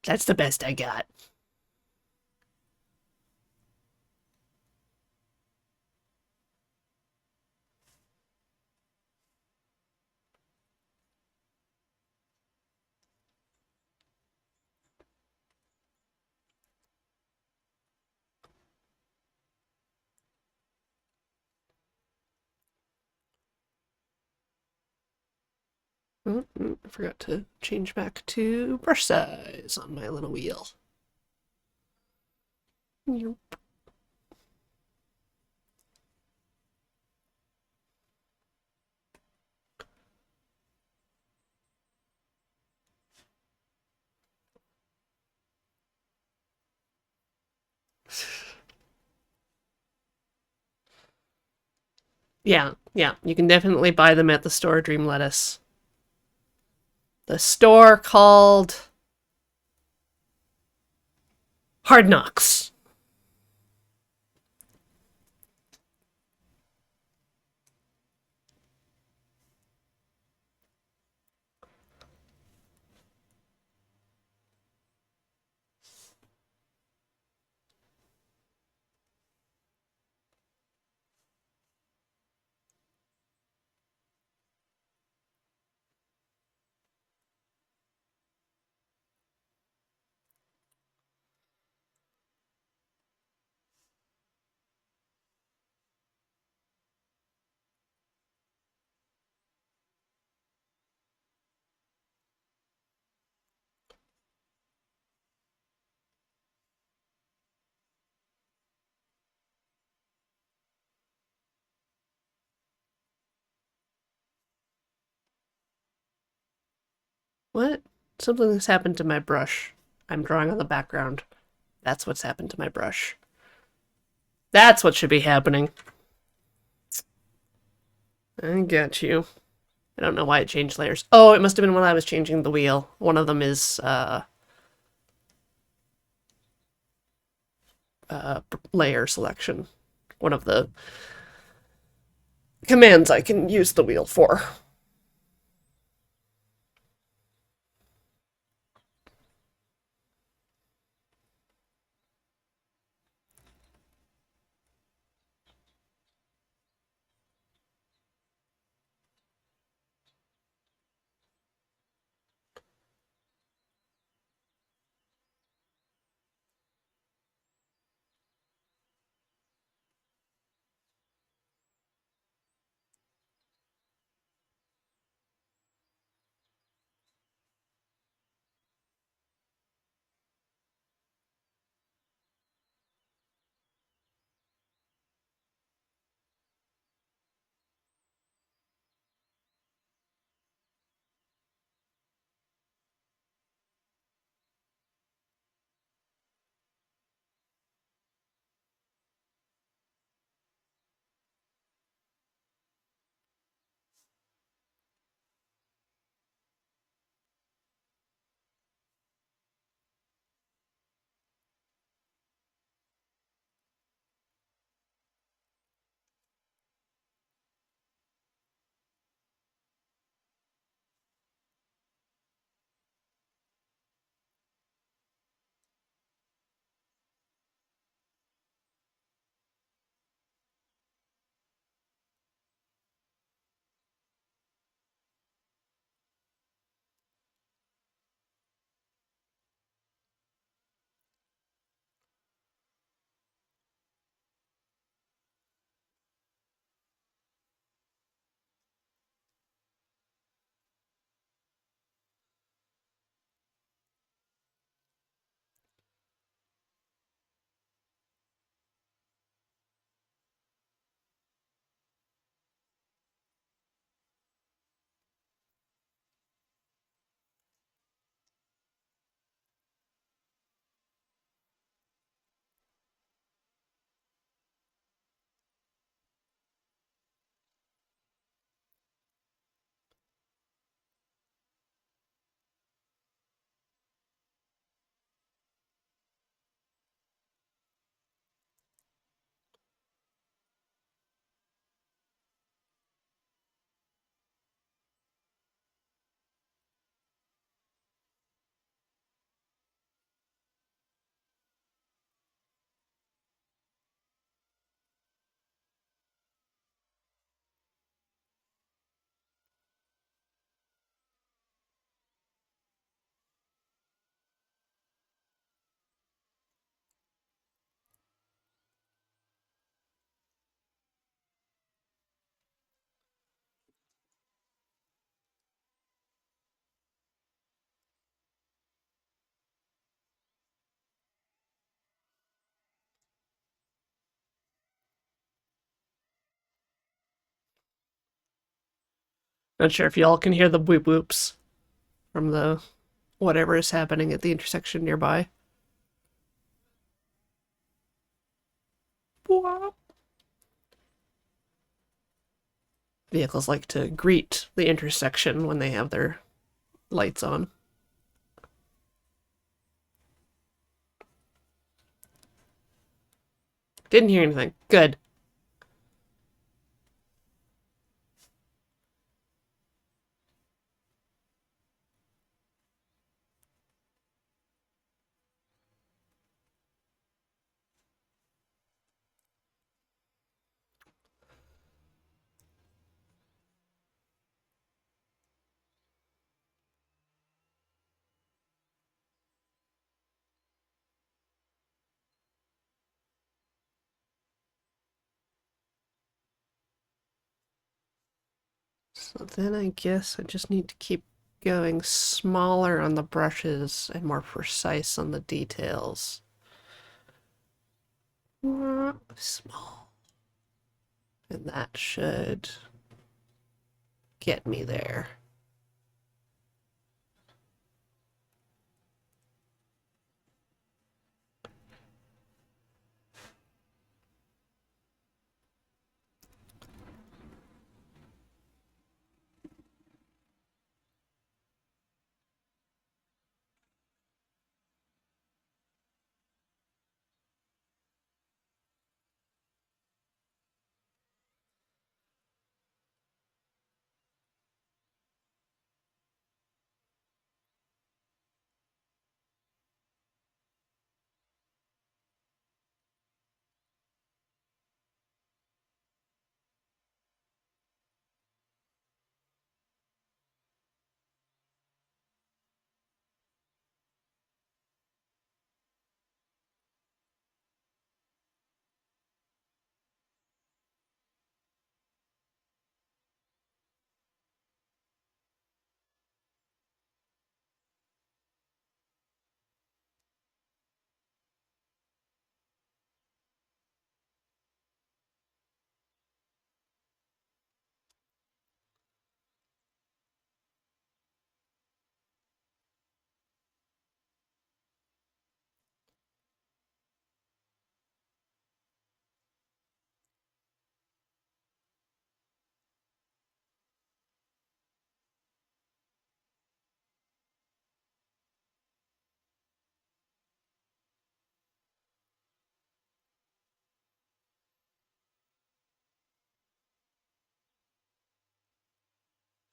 That's the best I got. Oh, I forgot to change back to brush size on my little wheel. Yeah, yeah. You can definitely buy them at the store, Dream Lettuce. The store called Hard Knocks. What? Something's happened to my brush. I'm drawing on the background. That's what's happened to my brush. That's what should be happening. I got you. I don't know why it changed layers. Oh, it must have been when I was changing the wheel. One of them is layer selection. One of the commands I can use the wheel for. Not sure if y'all can hear the whoop whoops from the whatever is happening at the intersection nearby. vehicles like to greet the intersection when they have their lights on. Didn't hear anything. Good. So then I guess I just need to keep going smaller on the brushes and more precise on the details. Small. And that should get me there.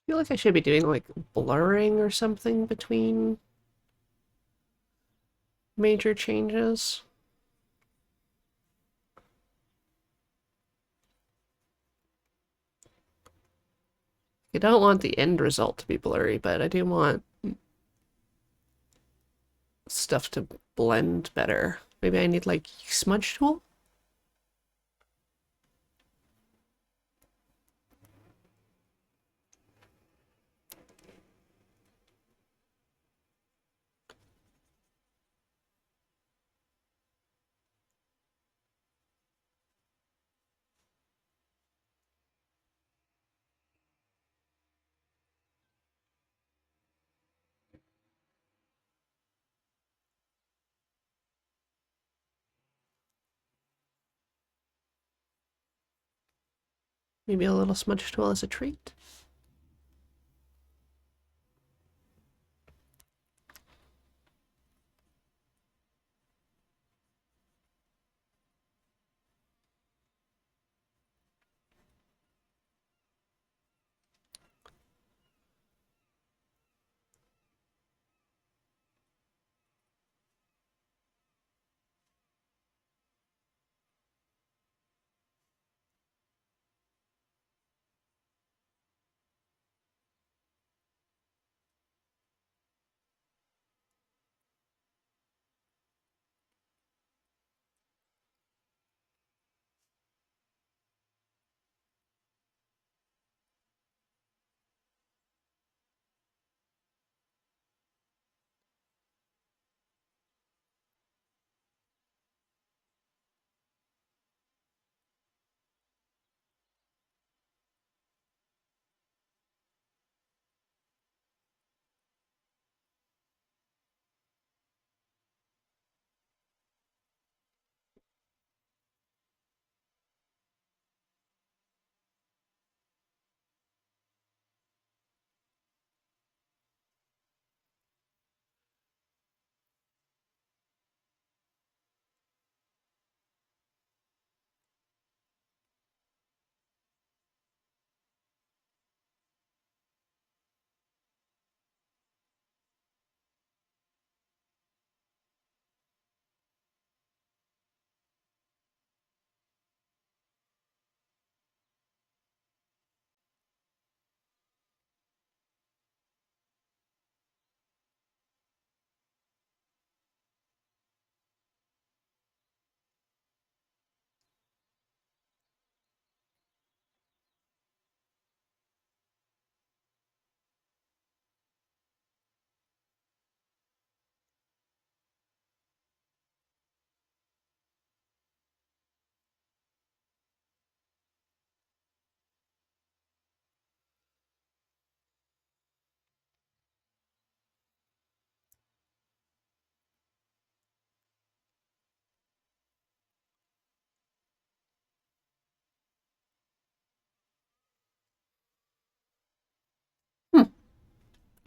I feel like I should be doing like blurring or something between major changes. I don't want the end result to be blurry, but I do want stuff to blend better. Maybe I need like smudge tool? Maybe a little smudge tool as a treat?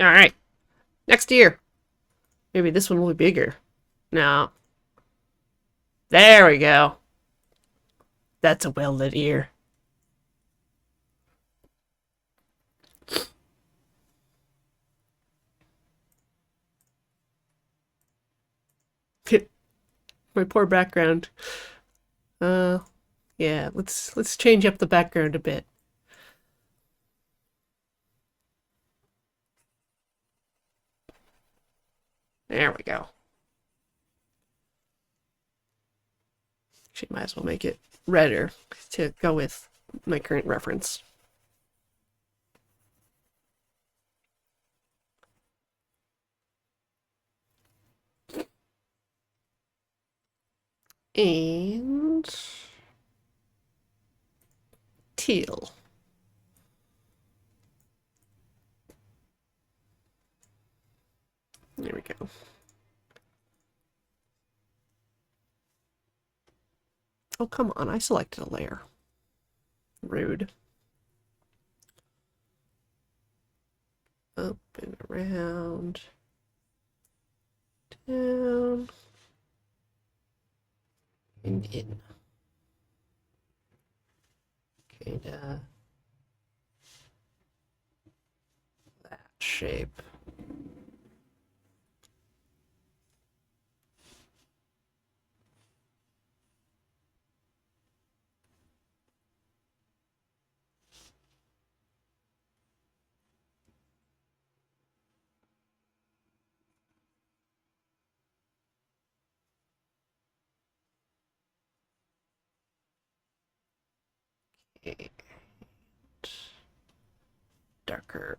Alright. Next year. Maybe this one will be bigger. No. There we go. That's a well-lit ear. My poor background. Yeah, let's change up the background a bit. There we go. Actually, might as well make it redder to go with my current reference. And teal. There we go. Oh, come on. I selected a layer. Rude. Up and around. Down. And in. Kinda that shape. And darker.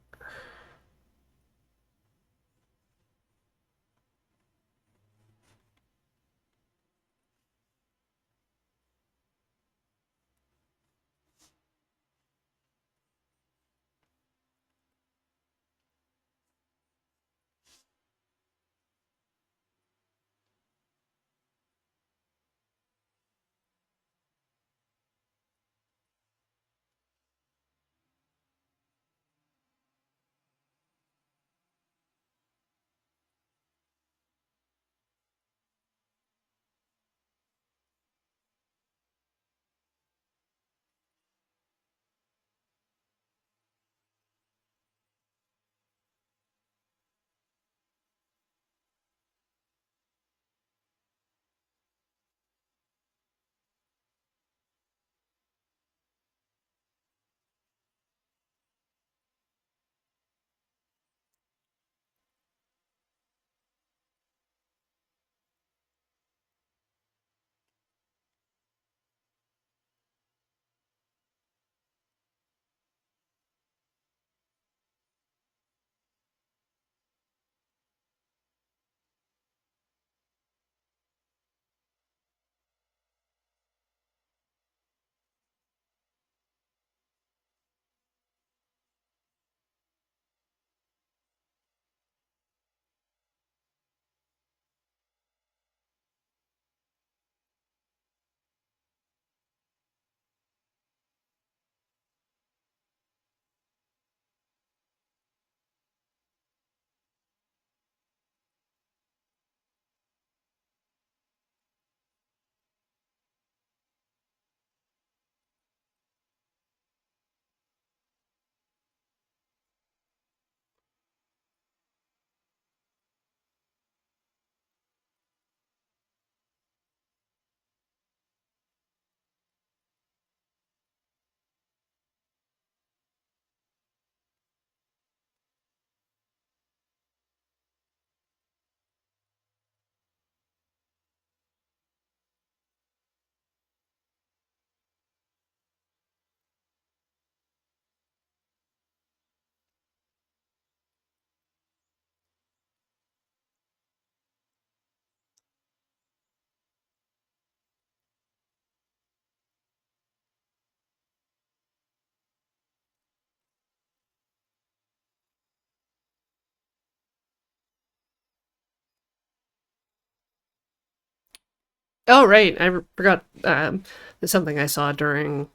Oh, right. I forgot. There's something I saw during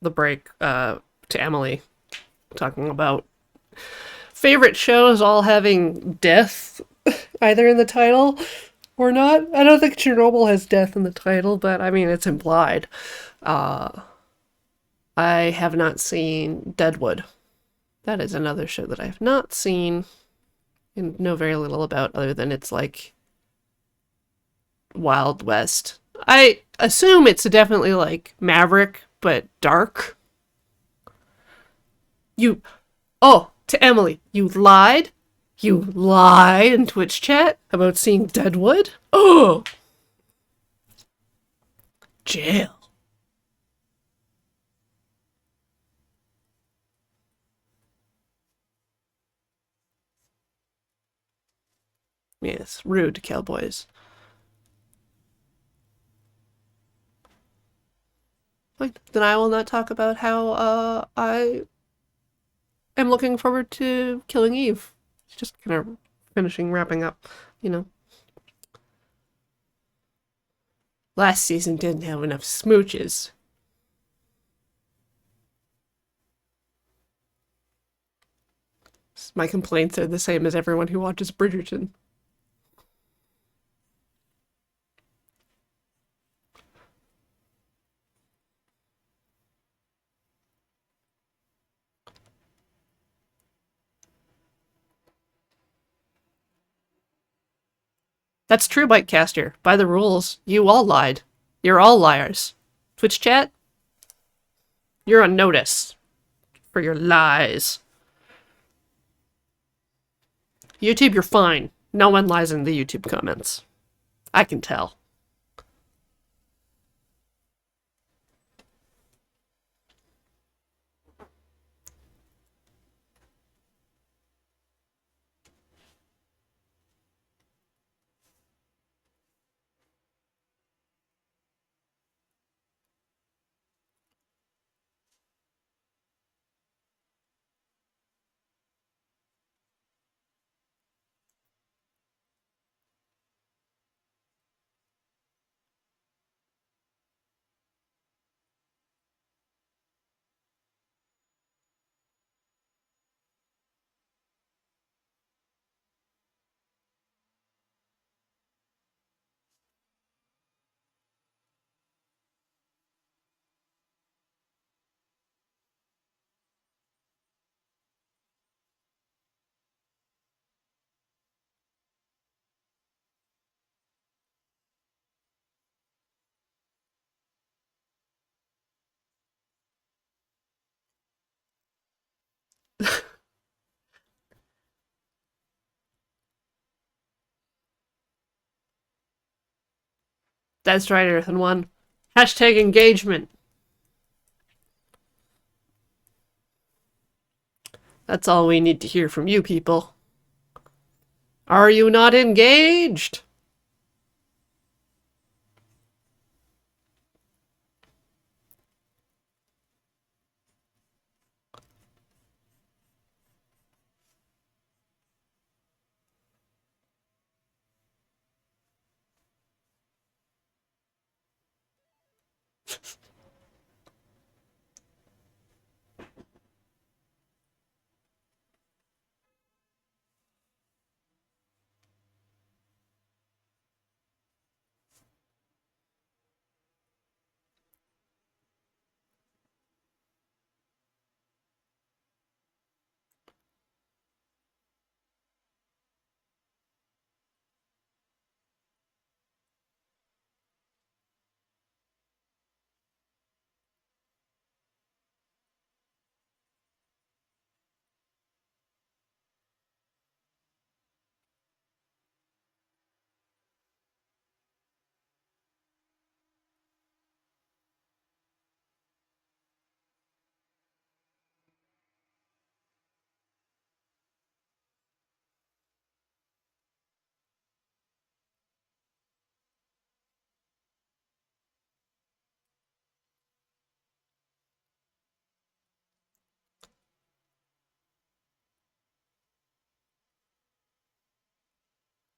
the break to Emily talking about favorite shows all having death either in the title or not. I don't think Chernobyl has death in the title, but I mean, it's implied. I have not seen Deadwood. That is another show that I have not seen and know very little about other than it's like Wild West. I assume it's definitely like Maverick, but dark. You, oh, to Emily, you lied? You lie in Twitch chat about seeing Deadwood? Oh, jail. Yes, rude cowboys. Fine. Then I will not talk about how I am looking forward to killing Eve. It's just kind of wrapping up, you know. Last season didn't have enough smooches. My complaints are the same as everyone who watches Bridgerton. That's true, Bitecaster. By the rules, you all lied. You're all liars. Twitch chat, you're on notice for your lies. YouTube, you're fine. No one lies in the YouTube comments. I can tell. That's right, Earthen One. Hashtag engagement. That's all we need to hear from you people. Are you not engaged?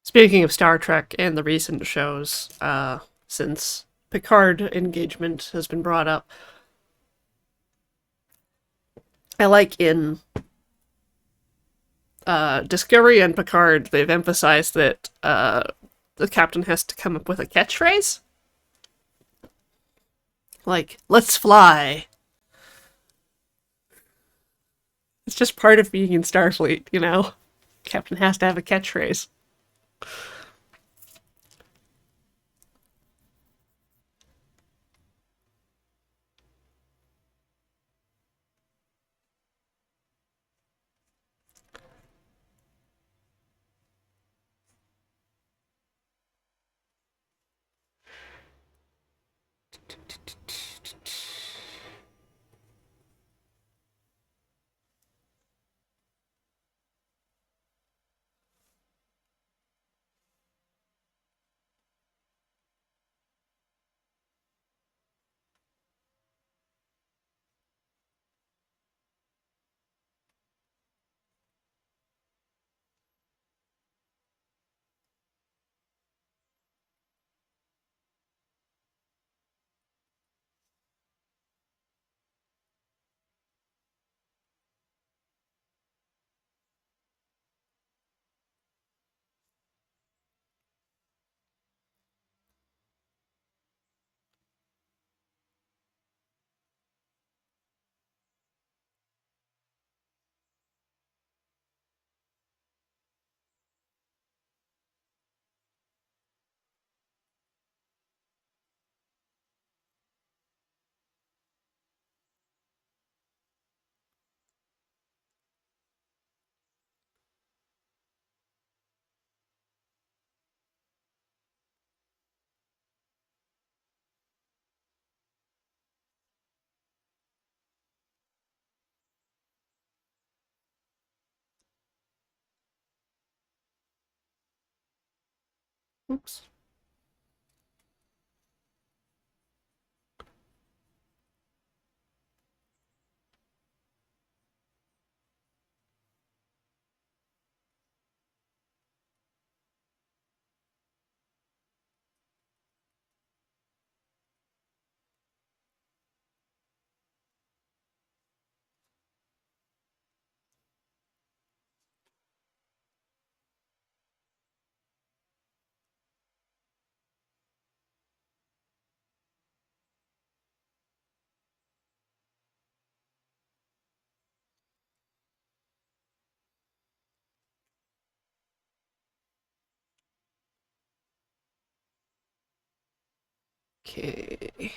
Speaking of Star Trek and the recent shows, since Picard engagement has been brought up, I like in Discovery and Picard, they've emphasized that the captain has to come up with a catchphrase. Like, let's fly. It's just part of being in Starfleet, you know? Captain has to have a catchphrase. Oops. Okay.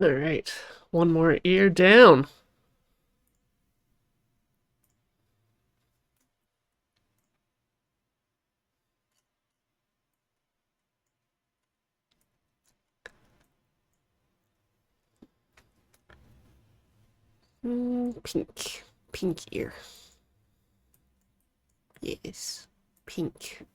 All right, one more ear down. Pink. Pink ear. Yes. Pink.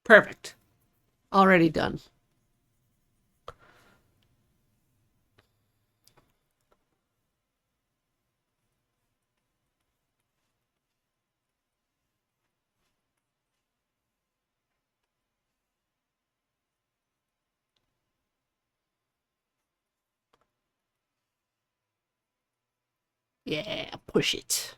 Perfect. Already done. Yeah, push it.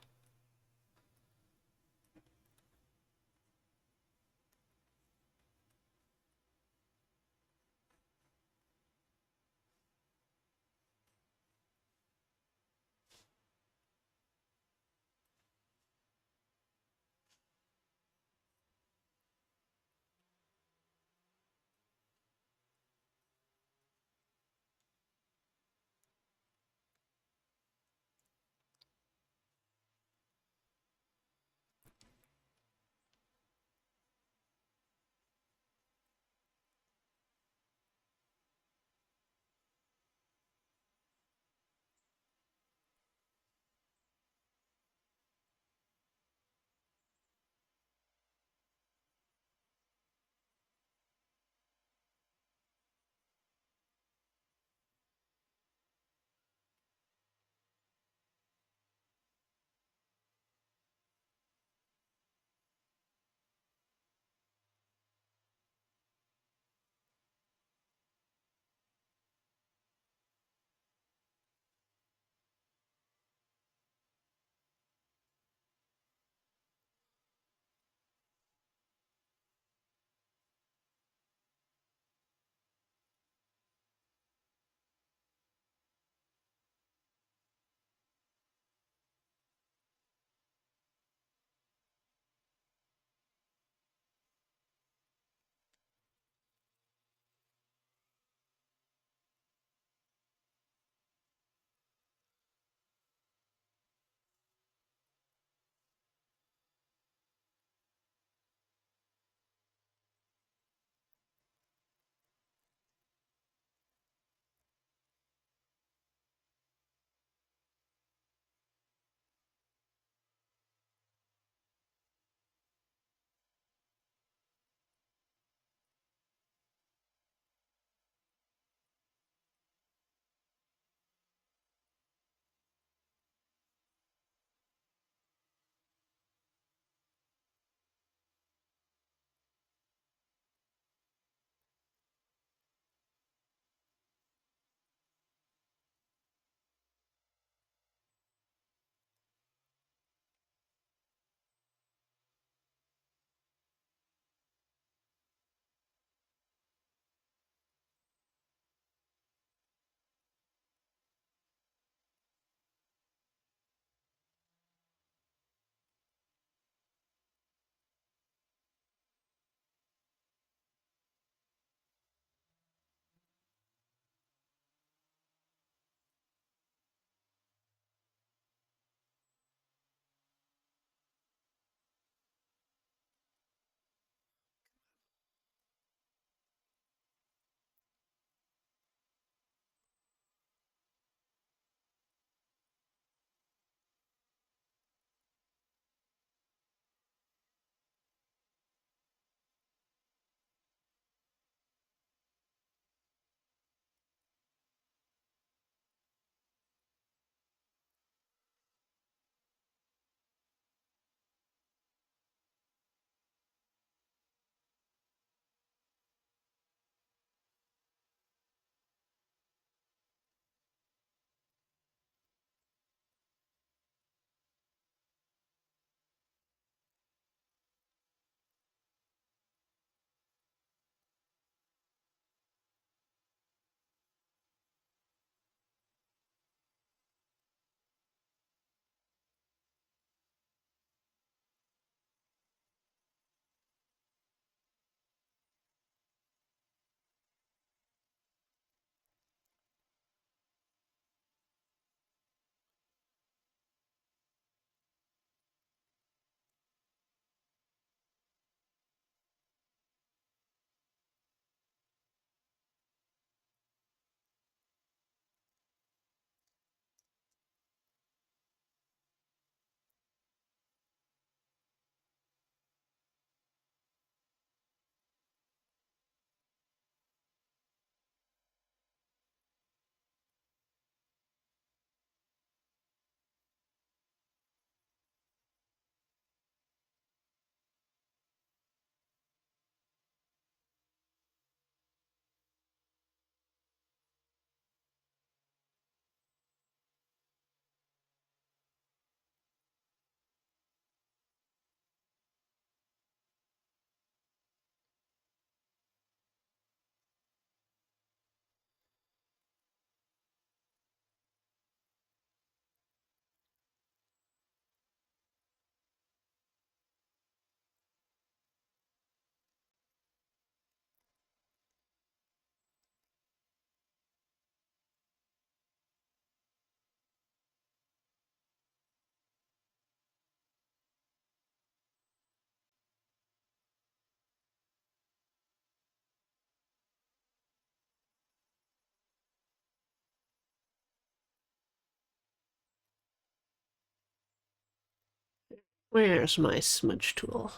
Where's my smudge tool?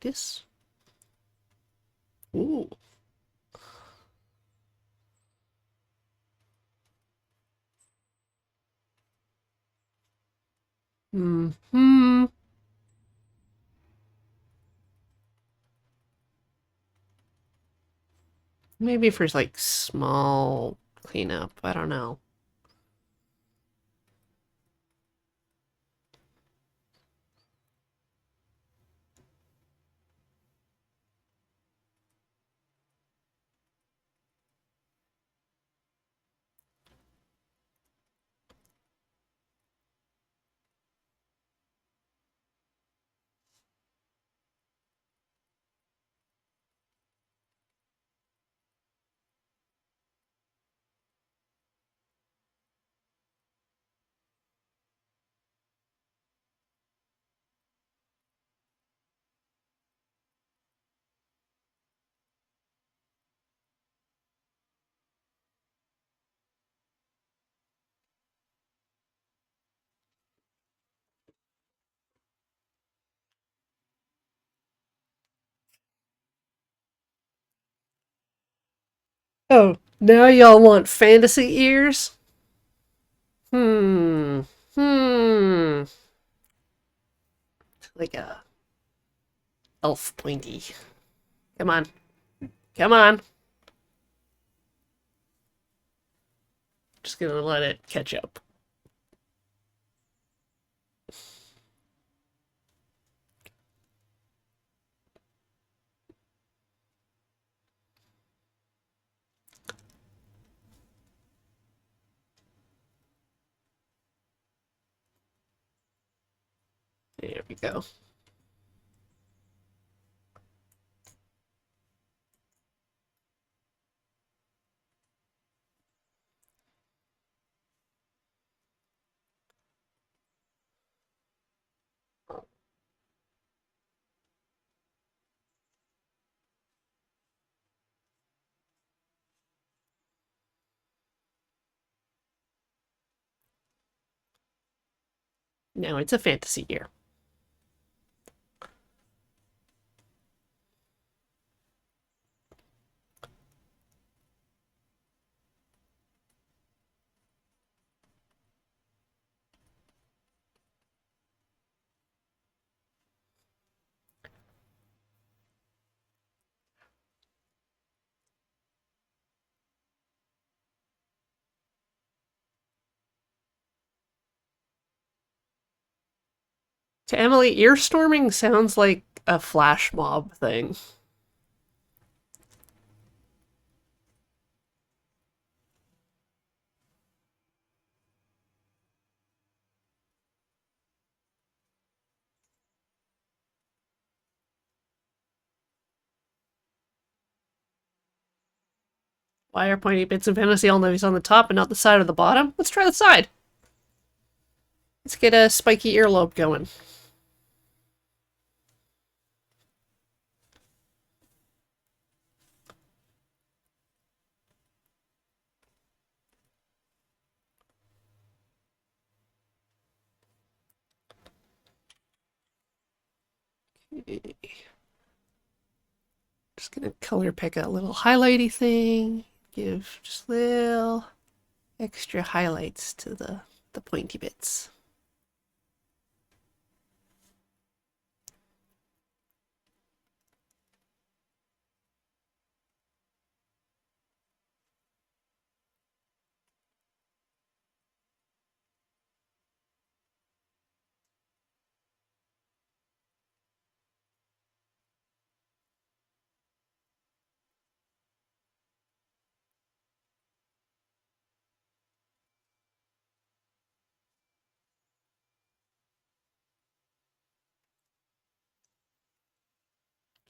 This? Ooh. Hmm. Maybe for like small cleanup. I don't know. Oh, now y'all want fantasy ears? Hmm. Hmm. Like a elf pointy. Come on. Come on. Just gonna let it catch up. There we go. Now it's a fantasy ear. To Emily, ear storming sounds like a flash mob thing. Why are pointy bits of fantasy always on the top and not the side or the bottom? Let's try the side. Let's get a spiky earlobe going. Just gonna color pick a little highlighty thing. Give just little extra highlights to the pointy bits.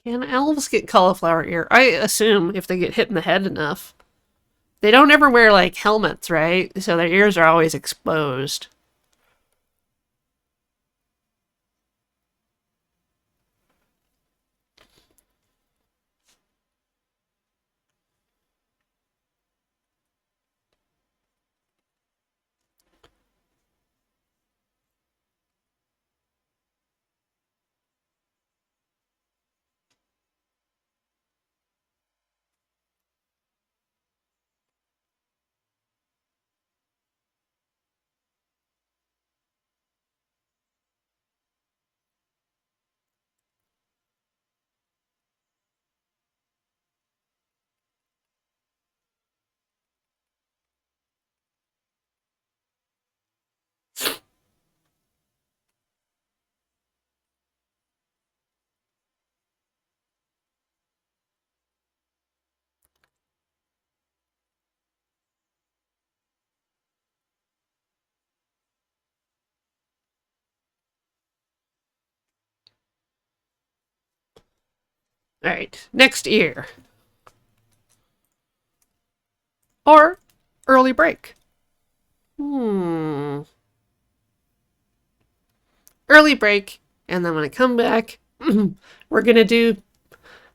Can elves get cauliflower ear? I assume if they get hit in the head enough. They don't ever wear like helmets, right? So their ears are always exposed. Alright, next ear. Or early break. Early break, and then when I come back, we're gonna do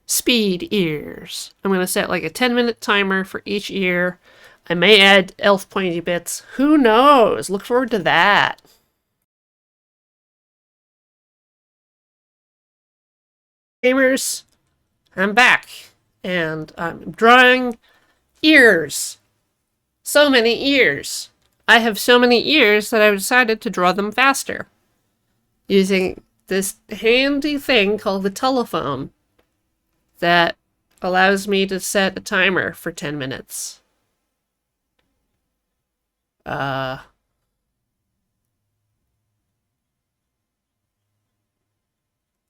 speed ears. I'm gonna set like a 10-minute timer for each ear. I may add elf pointy bits. Who knows? Look forward to that. Gamers, I'm back, and I'm drawing ears. So many ears. I have so many ears that I've decided to draw them faster using this handy thing called the telephone that allows me to set a timer for 10 minutes. I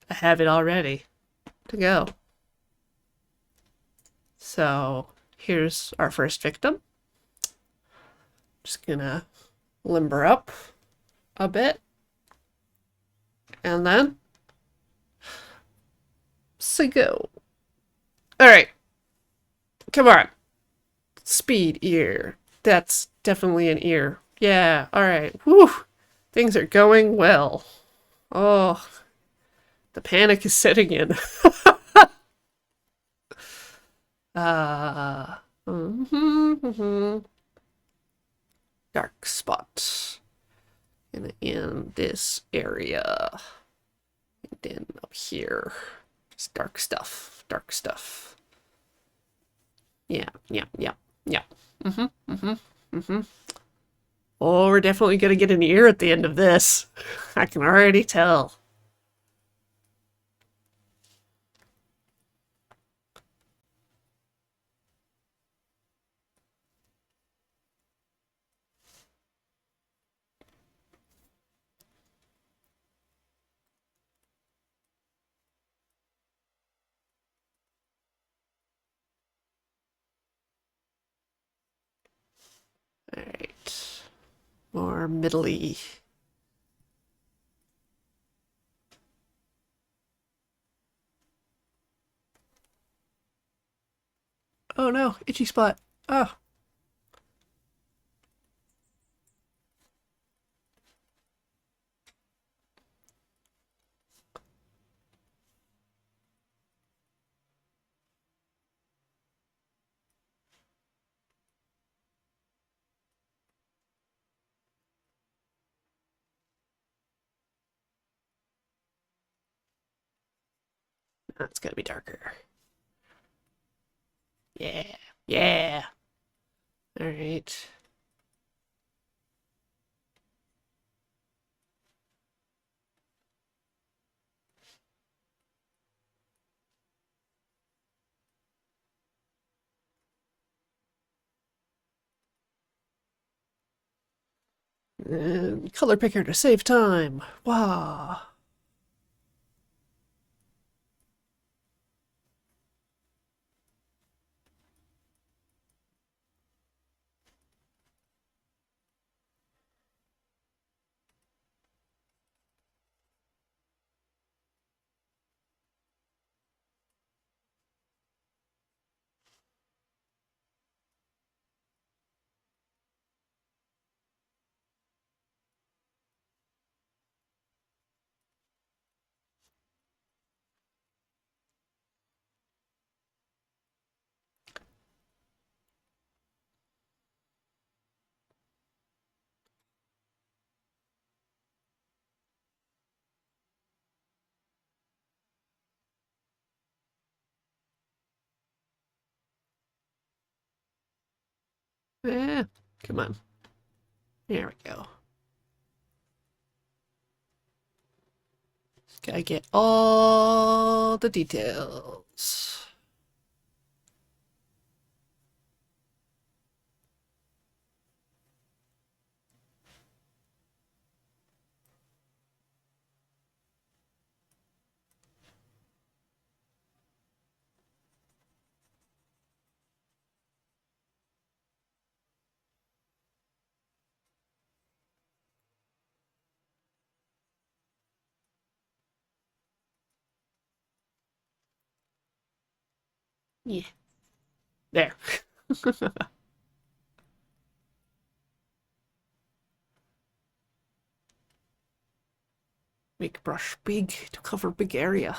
have it all ready to go. So here's our first victim. Just gonna limber up a bit. And then say go. Alright. Come on. Speed ear. That's definitely an ear. Yeah, alright. Whew. Things are going well. Oh, the panic is setting in. Dark spot. And in this area. And then up here. It's dark stuff. Dark stuff. Yeah. Oh, we're definitely gonna get an ear at the end of this. I can already tell. Alright. More middle-y. Oh no, itchy spot. Oh. That's gotta be darker. Yeah. Yeah. Alright. And color picker to save time. Wow. Yeah. Come on. There we go. Just gotta get all the details. Yeah. There. Make brush big to cover big area.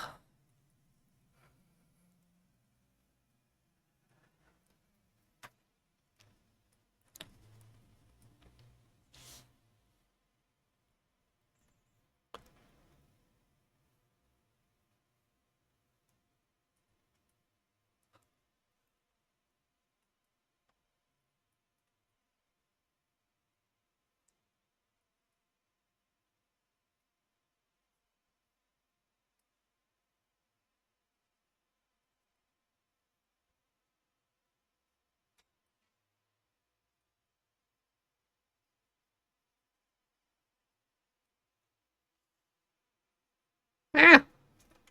Ah,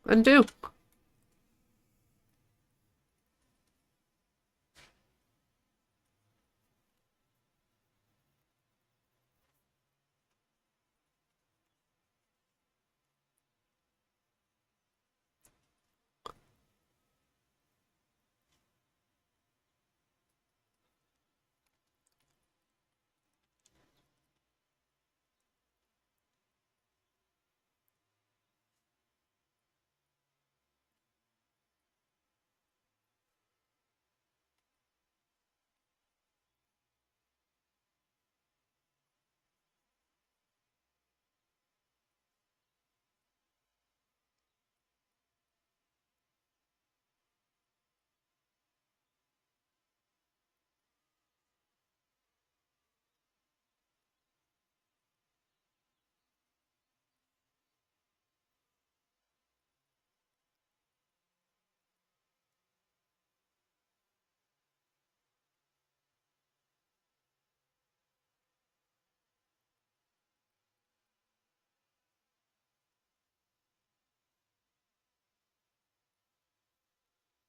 undo.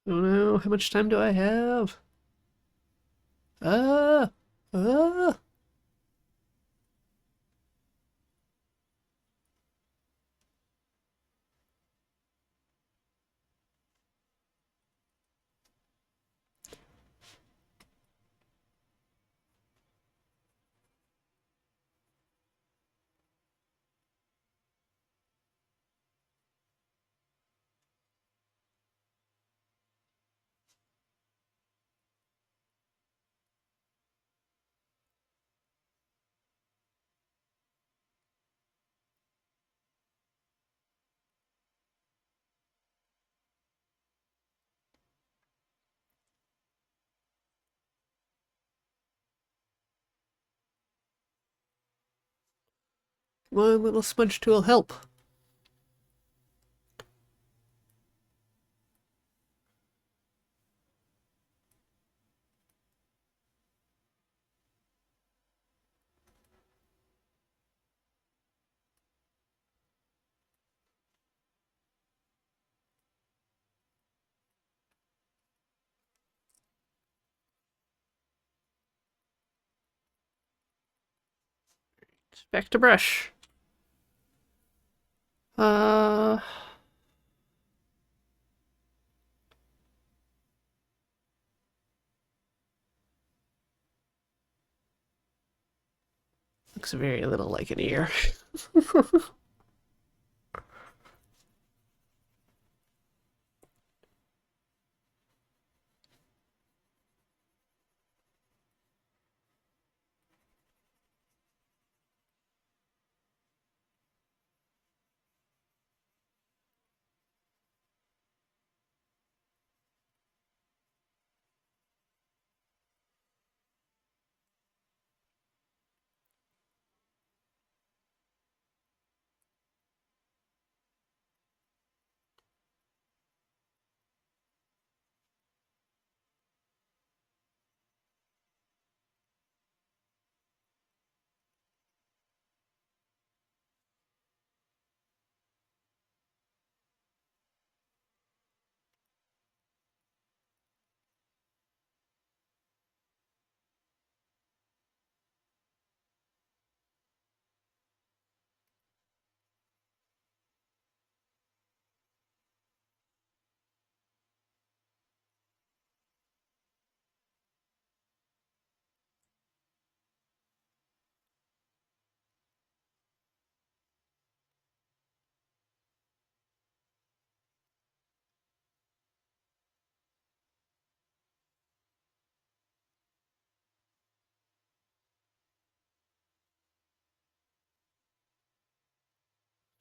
Oh no, how much time do I have? Ah, ah. One little smudge tool help. Back to brush. Uh, looks very little like an ear.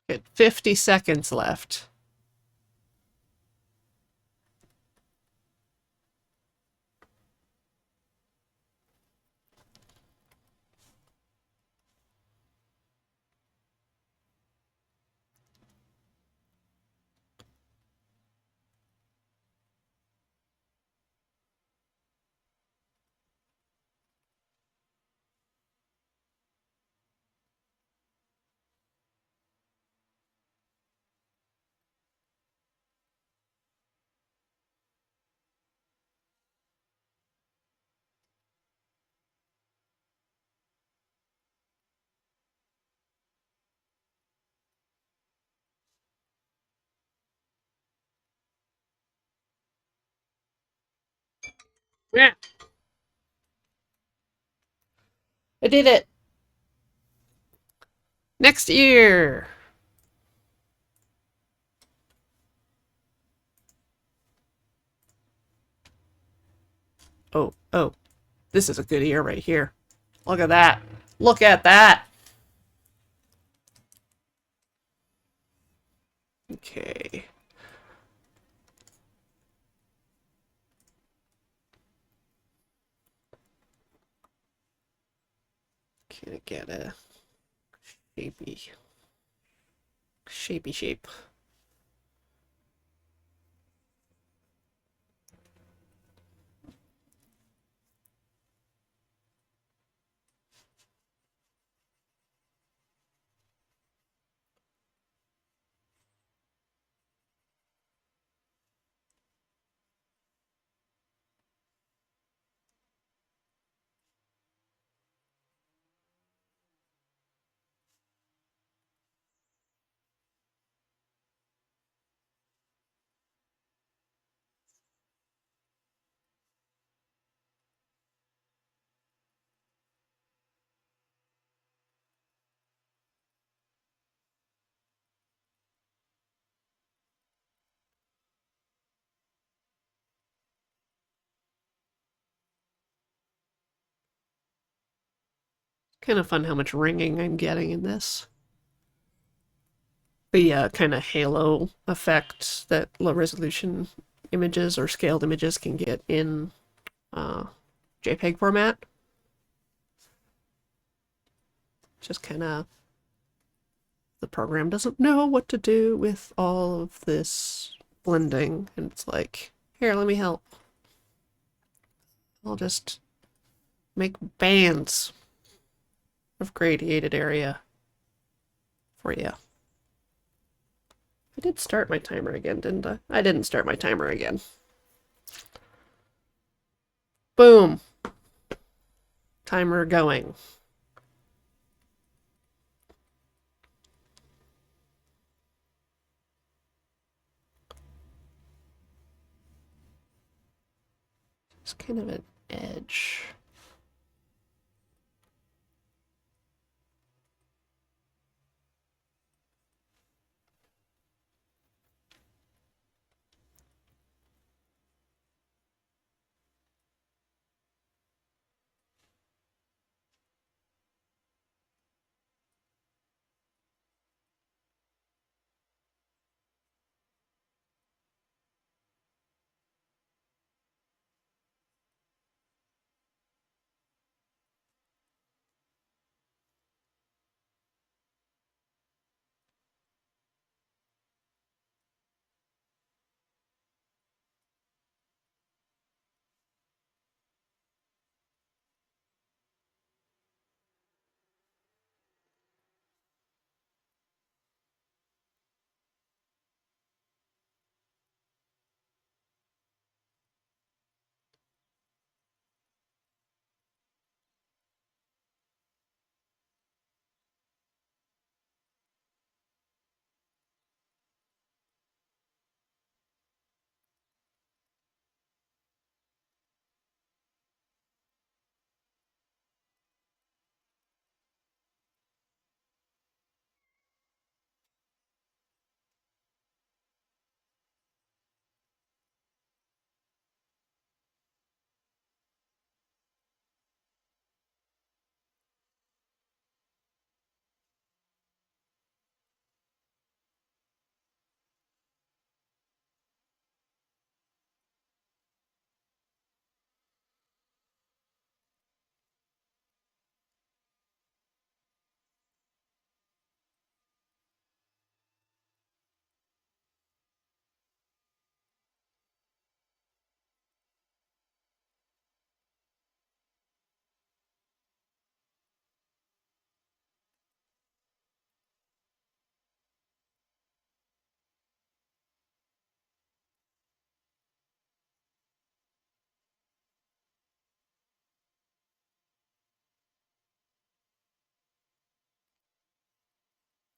Got 50 seconds left. Yeah. I did it. Next year. Oh, oh. This is a good ear right here. Look at that. Look at that. Okay. Can I get a shapey shape? Kind of fun how much ringing I'm getting in this. The kind of halo effect that low resolution images or scaled images can get in uh, JPEG format. Just kind of the program doesn't know what to do with all of this blending, and it's like, here, let me help. I'll just make bands of gradiated area for you. I did start my timer again, didn't I? I didn't start my timer again. Boom. Timer going. It's kind of an edge.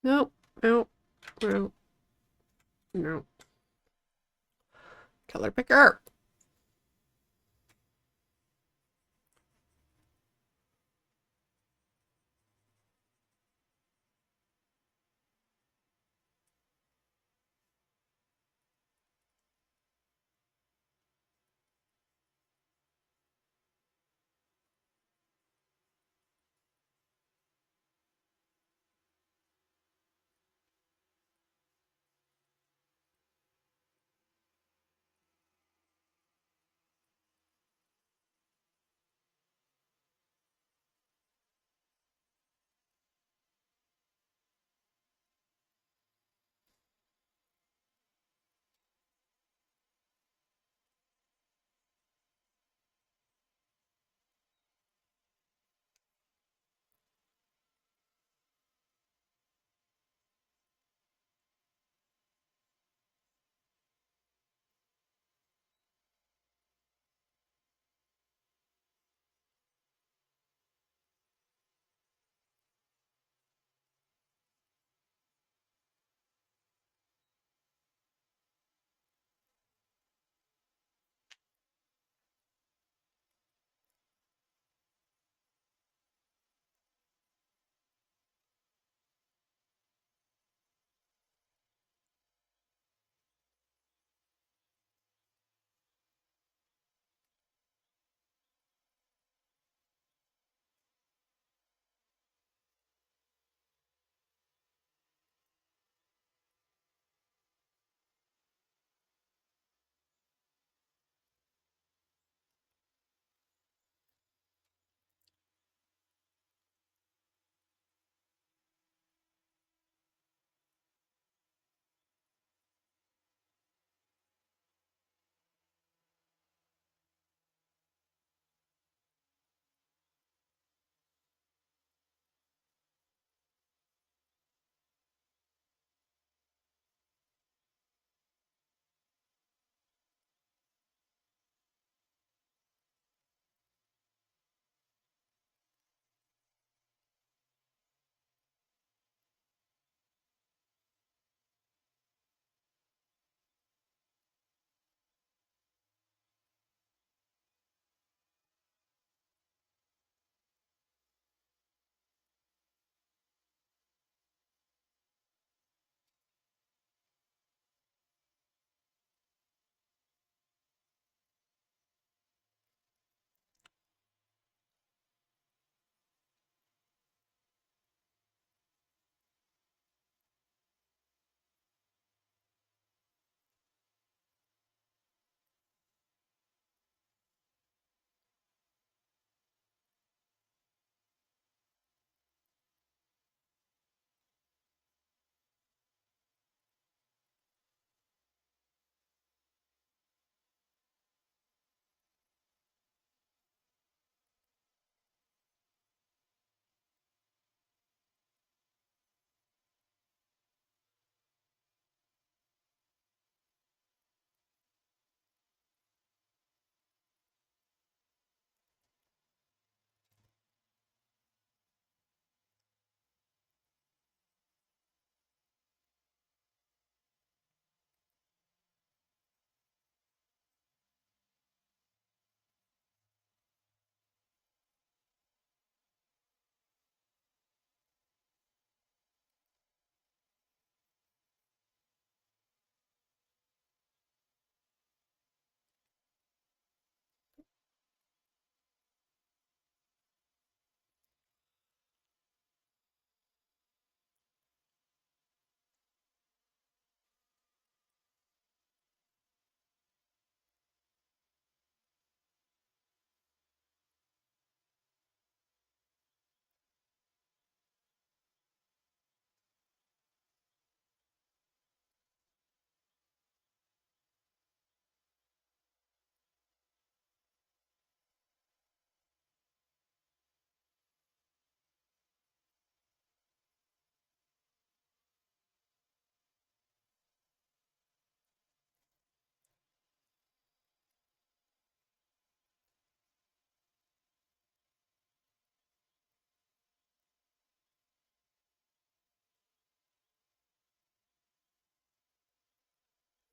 No, no, no, no. Color picker.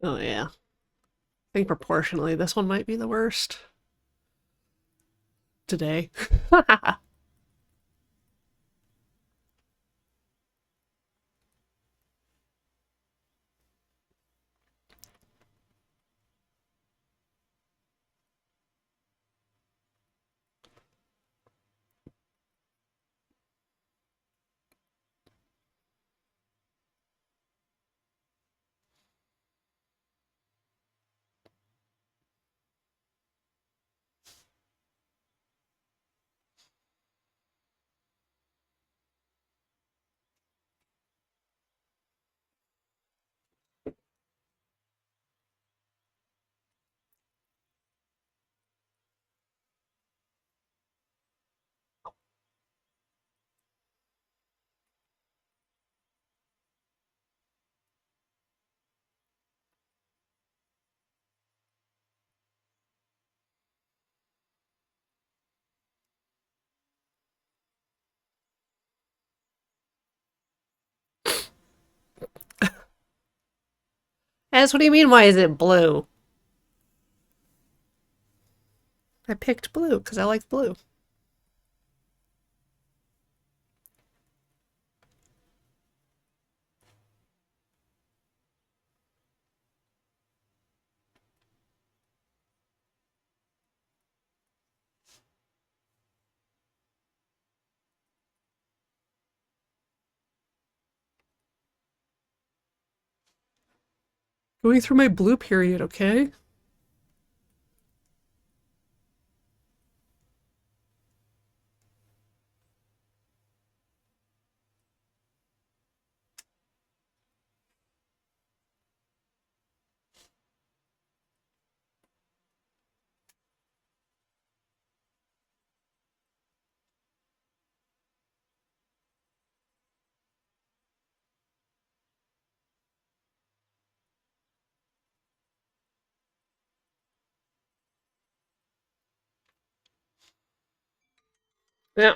Oh yeah. I think proportionally this one might be the worst today. As what do you mean, why is it blue? I picked blue because I like blue. Going through my blue period, okay? Yeah,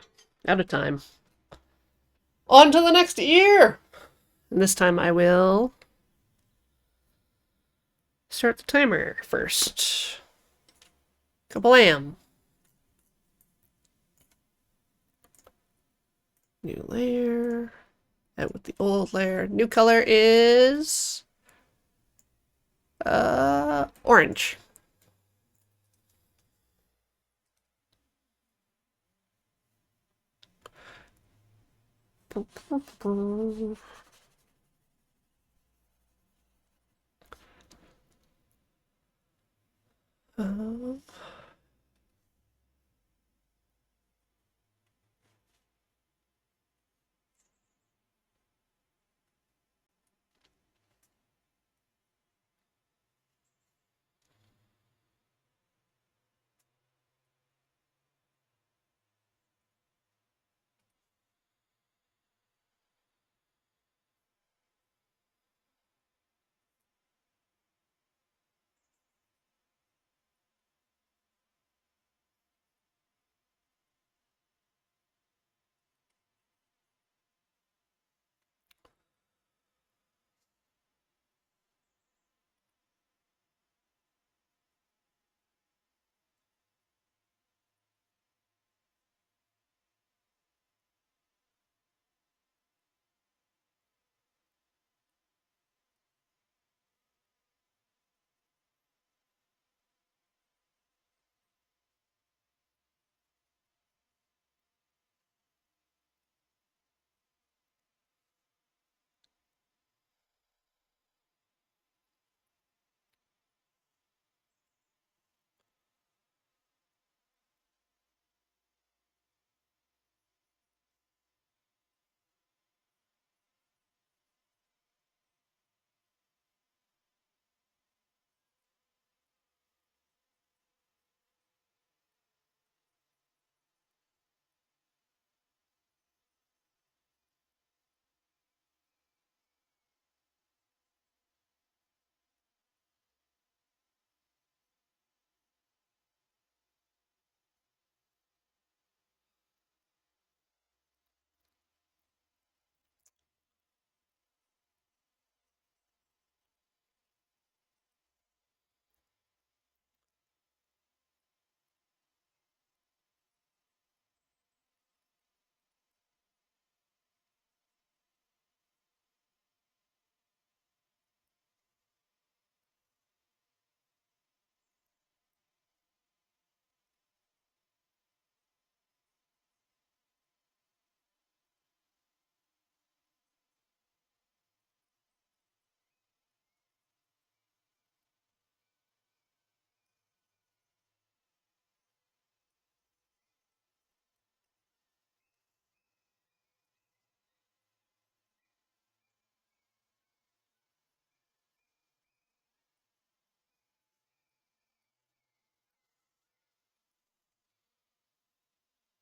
out of time. On to the next year! And this time I will start the timer first. Kablam! New layer. And with the old layer. New color is orange.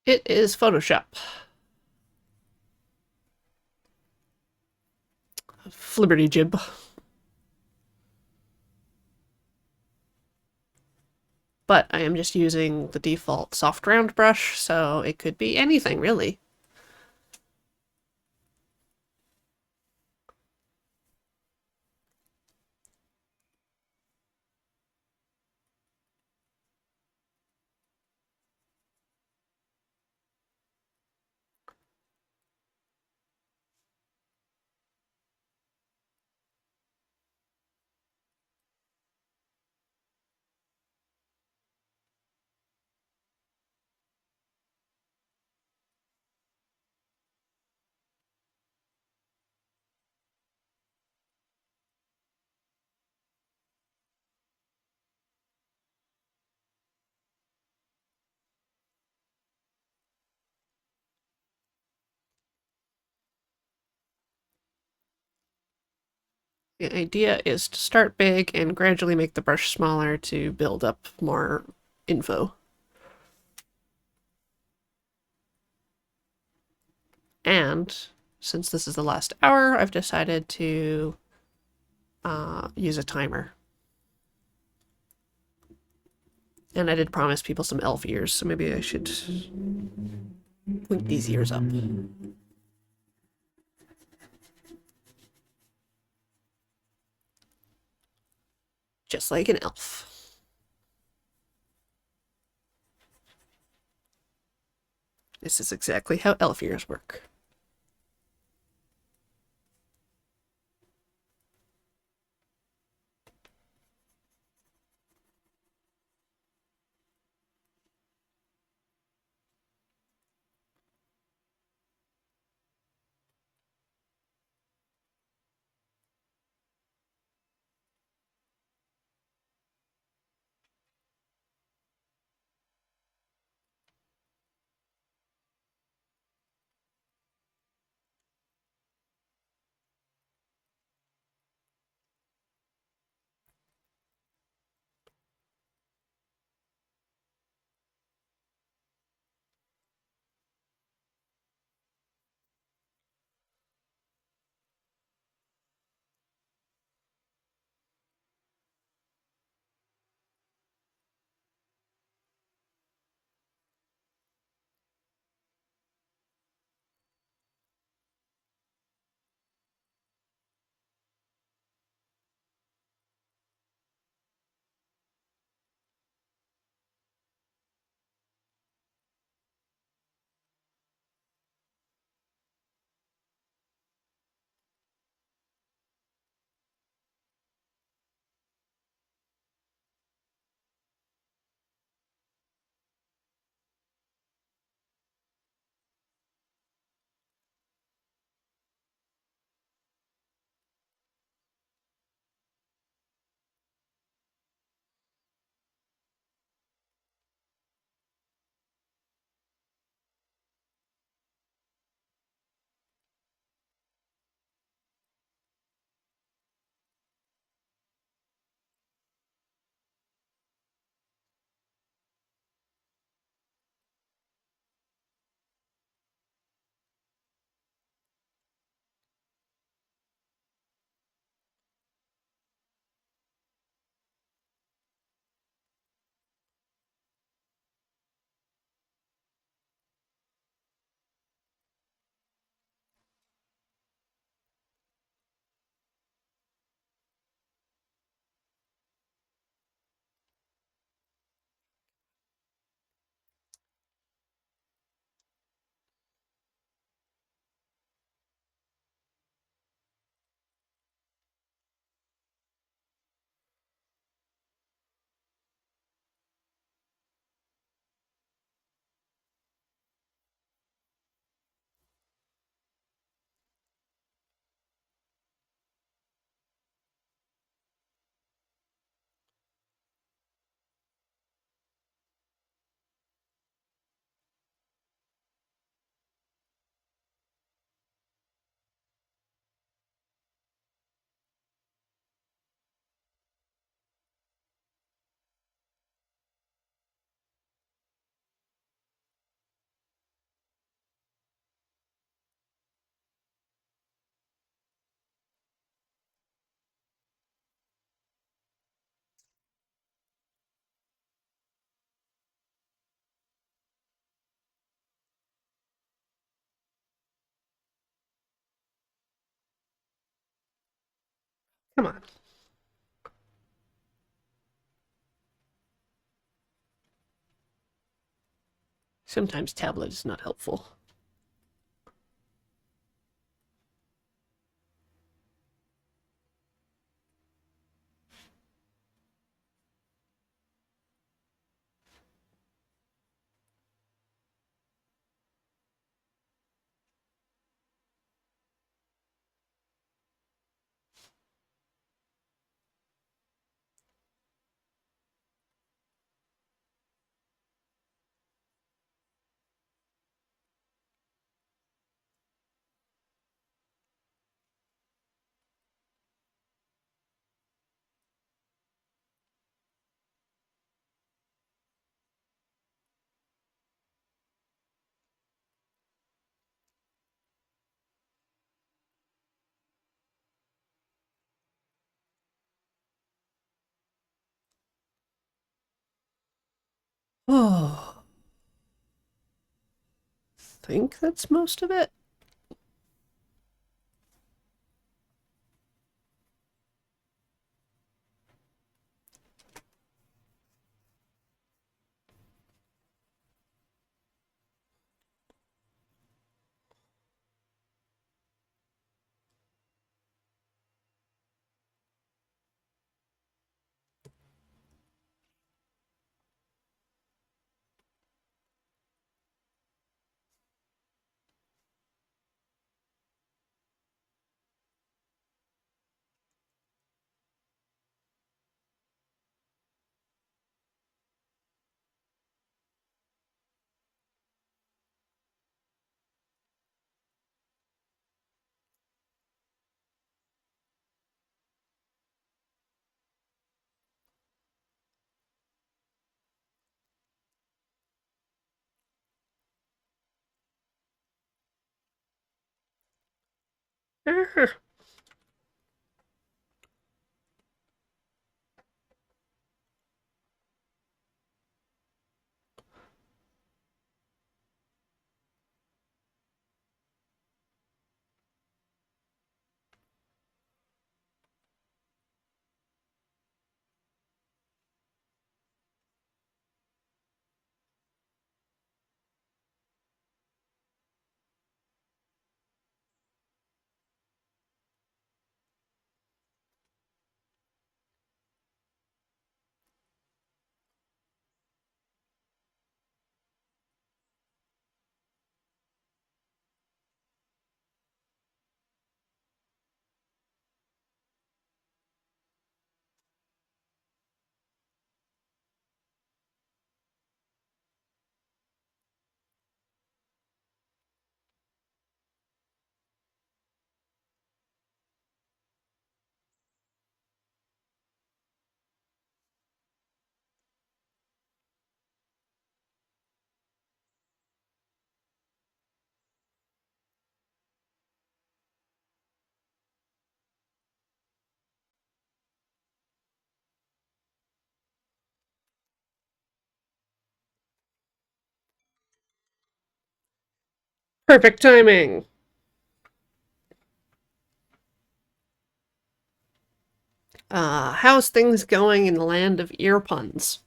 It is Photoshop. Flibberty jib. But I am just using the default soft round brush, so it could be anything really. The idea is to start big and gradually make the brush smaller to build up more info. And since this is the last hour, I've decided to use a timer. And I did promise people some elf ears, so maybe I should link these ears up. Just like an elf. This is exactly how elf ears work. Come on. Sometimes tablet is not helpful. Oh, think that's most of it. Perfect timing. How's things going in the land of ear puns?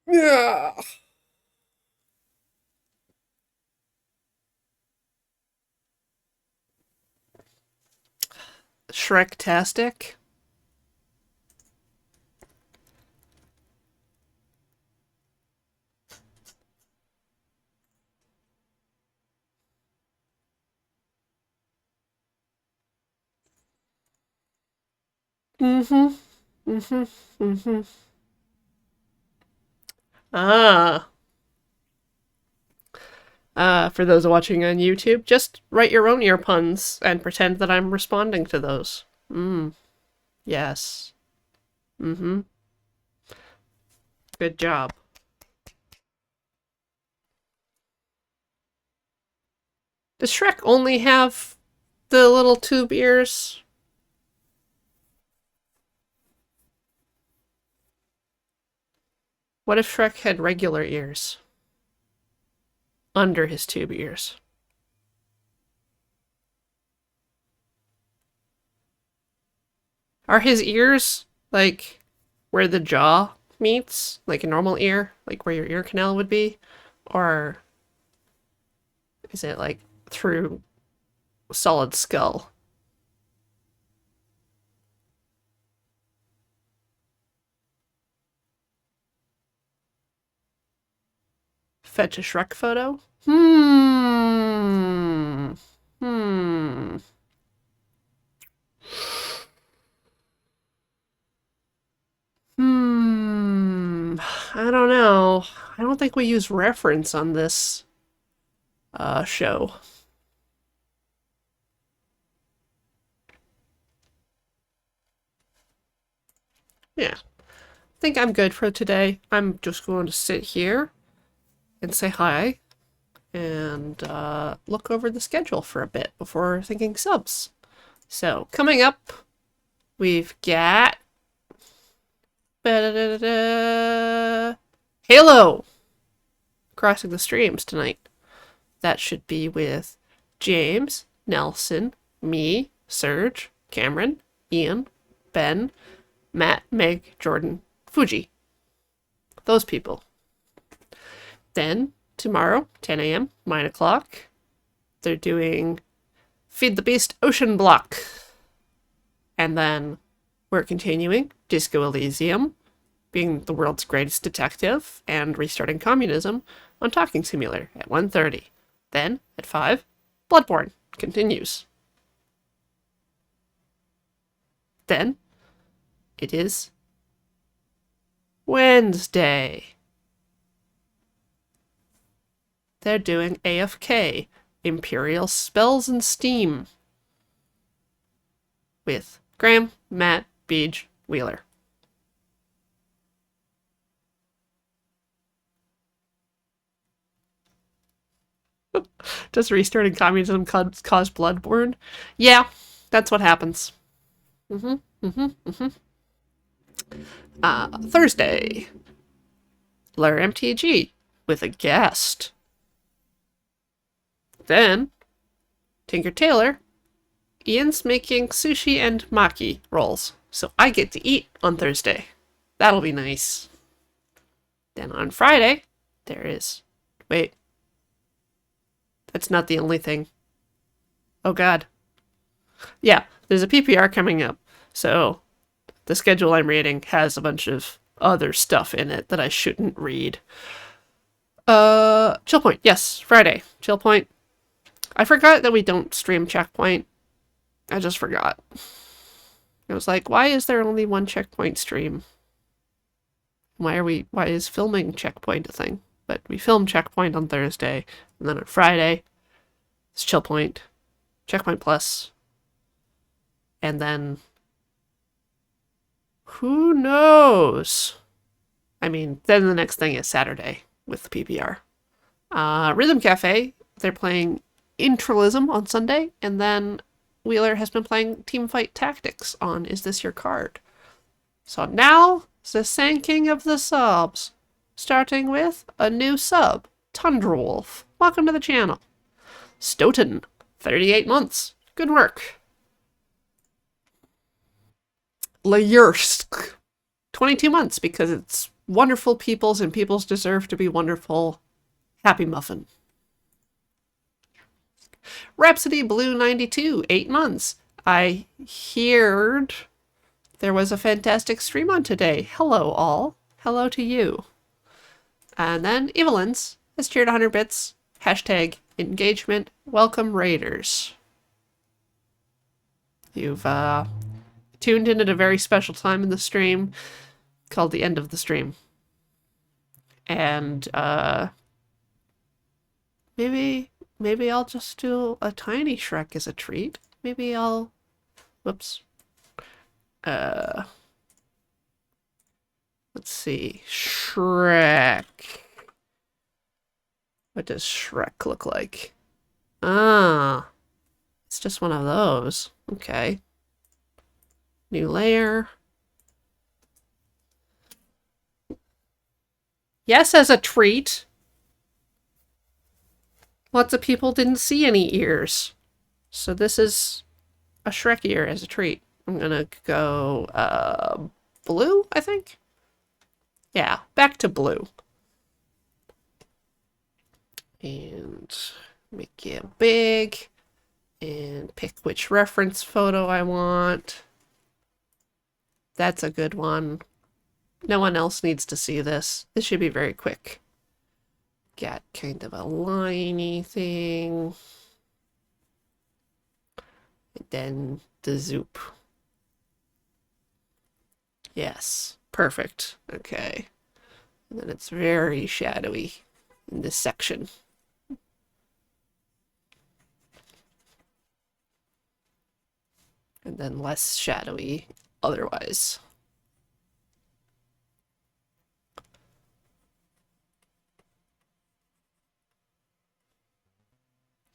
Yeah. Shrek-tastic? Mm-hmm. Mm-hmm. Mm-hmm. Ah. For those watching on YouTube, just write your own ear puns and pretend that I'm responding to those. Yes. Mm-hmm. Good job. Does Shrek only have the little tube ears? What if Shrek had regular ears under his tube ears? Are his ears like where the jaw meets, like a normal ear, like where your ear canal would be? Or is it like through solid skull? Fetch a Shrek photo? Hmm. Hmm. I don't know. I don't think we use reference on this show. Yeah. I think I'm good for today. I'm just going to sit here and say hi and look over the schedule for a bit before thinking subs. So, coming up, we've got Halo crossing the streams tonight. That should be with James, Nelson, me, Serge, Cameron, Ian, Ben, Matt, Meg, Jordan, Fuji. Those people. Then, tomorrow, 10 a.m., 9 o'clock, they're doing Feed the Beast Ocean Block. And then we're continuing Disco Elysium, being the world's greatest detective, and restarting communism on Talking Simulator at 1:30. Then, at 5, Bloodborne continues. Then, it is Wednesday. They're doing AFK, Imperial Spells and Steam, with Graham, Matt, Beej, Wheeler. Does restarting communism cause Bloodborne? Yeah, that's what happens. Thursday, Lair MTG with a guest. Then, Tinker Tailor, Ian's making sushi and maki rolls, so I get to eat on Thursday. That'll be nice. Then on Friday, there is. Wait. That's not the only thing. Oh god. Yeah, there's a PPR coming up, so the schedule I'm reading has a bunch of other stuff in it that I shouldn't read. Chill Point. Yes, Friday. Chill Point. I forgot that we don't stream Checkpoint. I just forgot. I was like, why is there only one Checkpoint stream? Why is filming Checkpoint a thing? But we film Checkpoint on Thursday, and then on Friday, it's Chill Point, Checkpoint Plus, and then who knows? I mean, then the next thing is Saturday with the PPR. Rhythm Cafe, they're playing Intralism on Sunday, and then Wheeler has been playing Teamfight Tactics on Is This Your Card? So now, the Sand King of the subs, starting with a new sub, Tundra Wolf. Welcome to the channel. Stoughton, 38 months. Good work. Layursk, 22 months, because it's wonderful peoples and peoples deserve to be wonderful. Happy Muffin. Rhapsody Blue 92, 8 months. I heard there was a fantastic stream on today. Hello, all. Hello to you. And then Evelyn's has cheered 100 bits. Hashtag engagement. Welcome, Raiders. You've tuned in at a very special time in the stream called the end of the stream. And maybe I'll just do a tiny Shrek as a treat. Maybe I'll... Whoops. Let's see. Shrek. What does Shrek look like? Ah, it's just one of those. Okay. New layer. Yes, as a treat. Lots of people didn't see any ears. So this is a Shrek ear as a treat. I'm gonna go blue, I think. Yeah, back to blue. And make it big. And pick which reference photo I want. That's a good one. No one else needs to see this. This should be very quick. Got kind of a liney thing. And then the zoop. Yes, perfect. Okay. And then it's very shadowy in this section. And then less shadowy otherwise.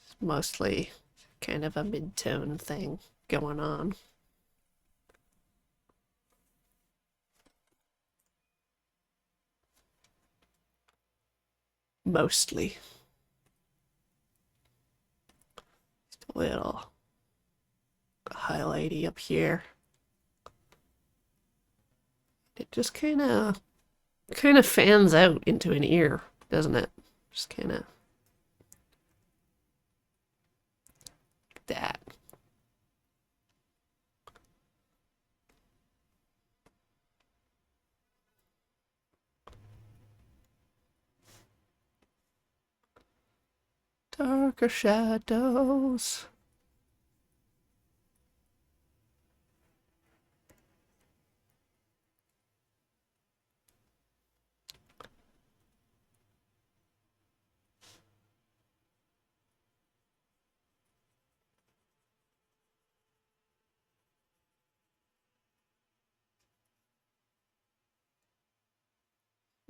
It's mostly kind of a mid-tone thing going on. Mostly. Just a little highlighty up here. It just kind of fans out into an ear, doesn't it? Just kind of that. Darker shadows.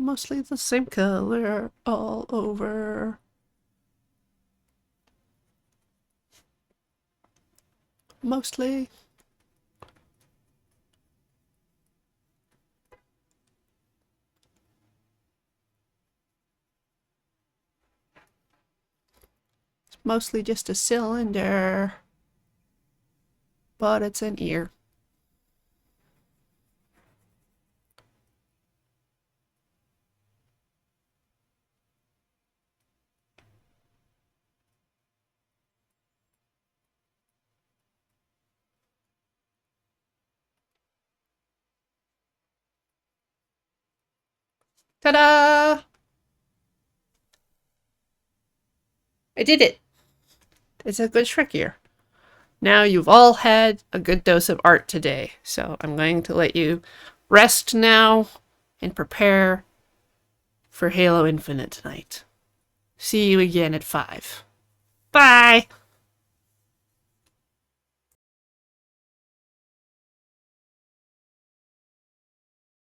Mostly the same color all over. Mostly. It's mostly just a cylinder, but it's an ear. Ta-da! I did it! It's a good Shrek ear. Now you've all had a good dose of art today, so I'm going to let you rest now and prepare for Halo Infinite tonight. See you again at 5. Bye!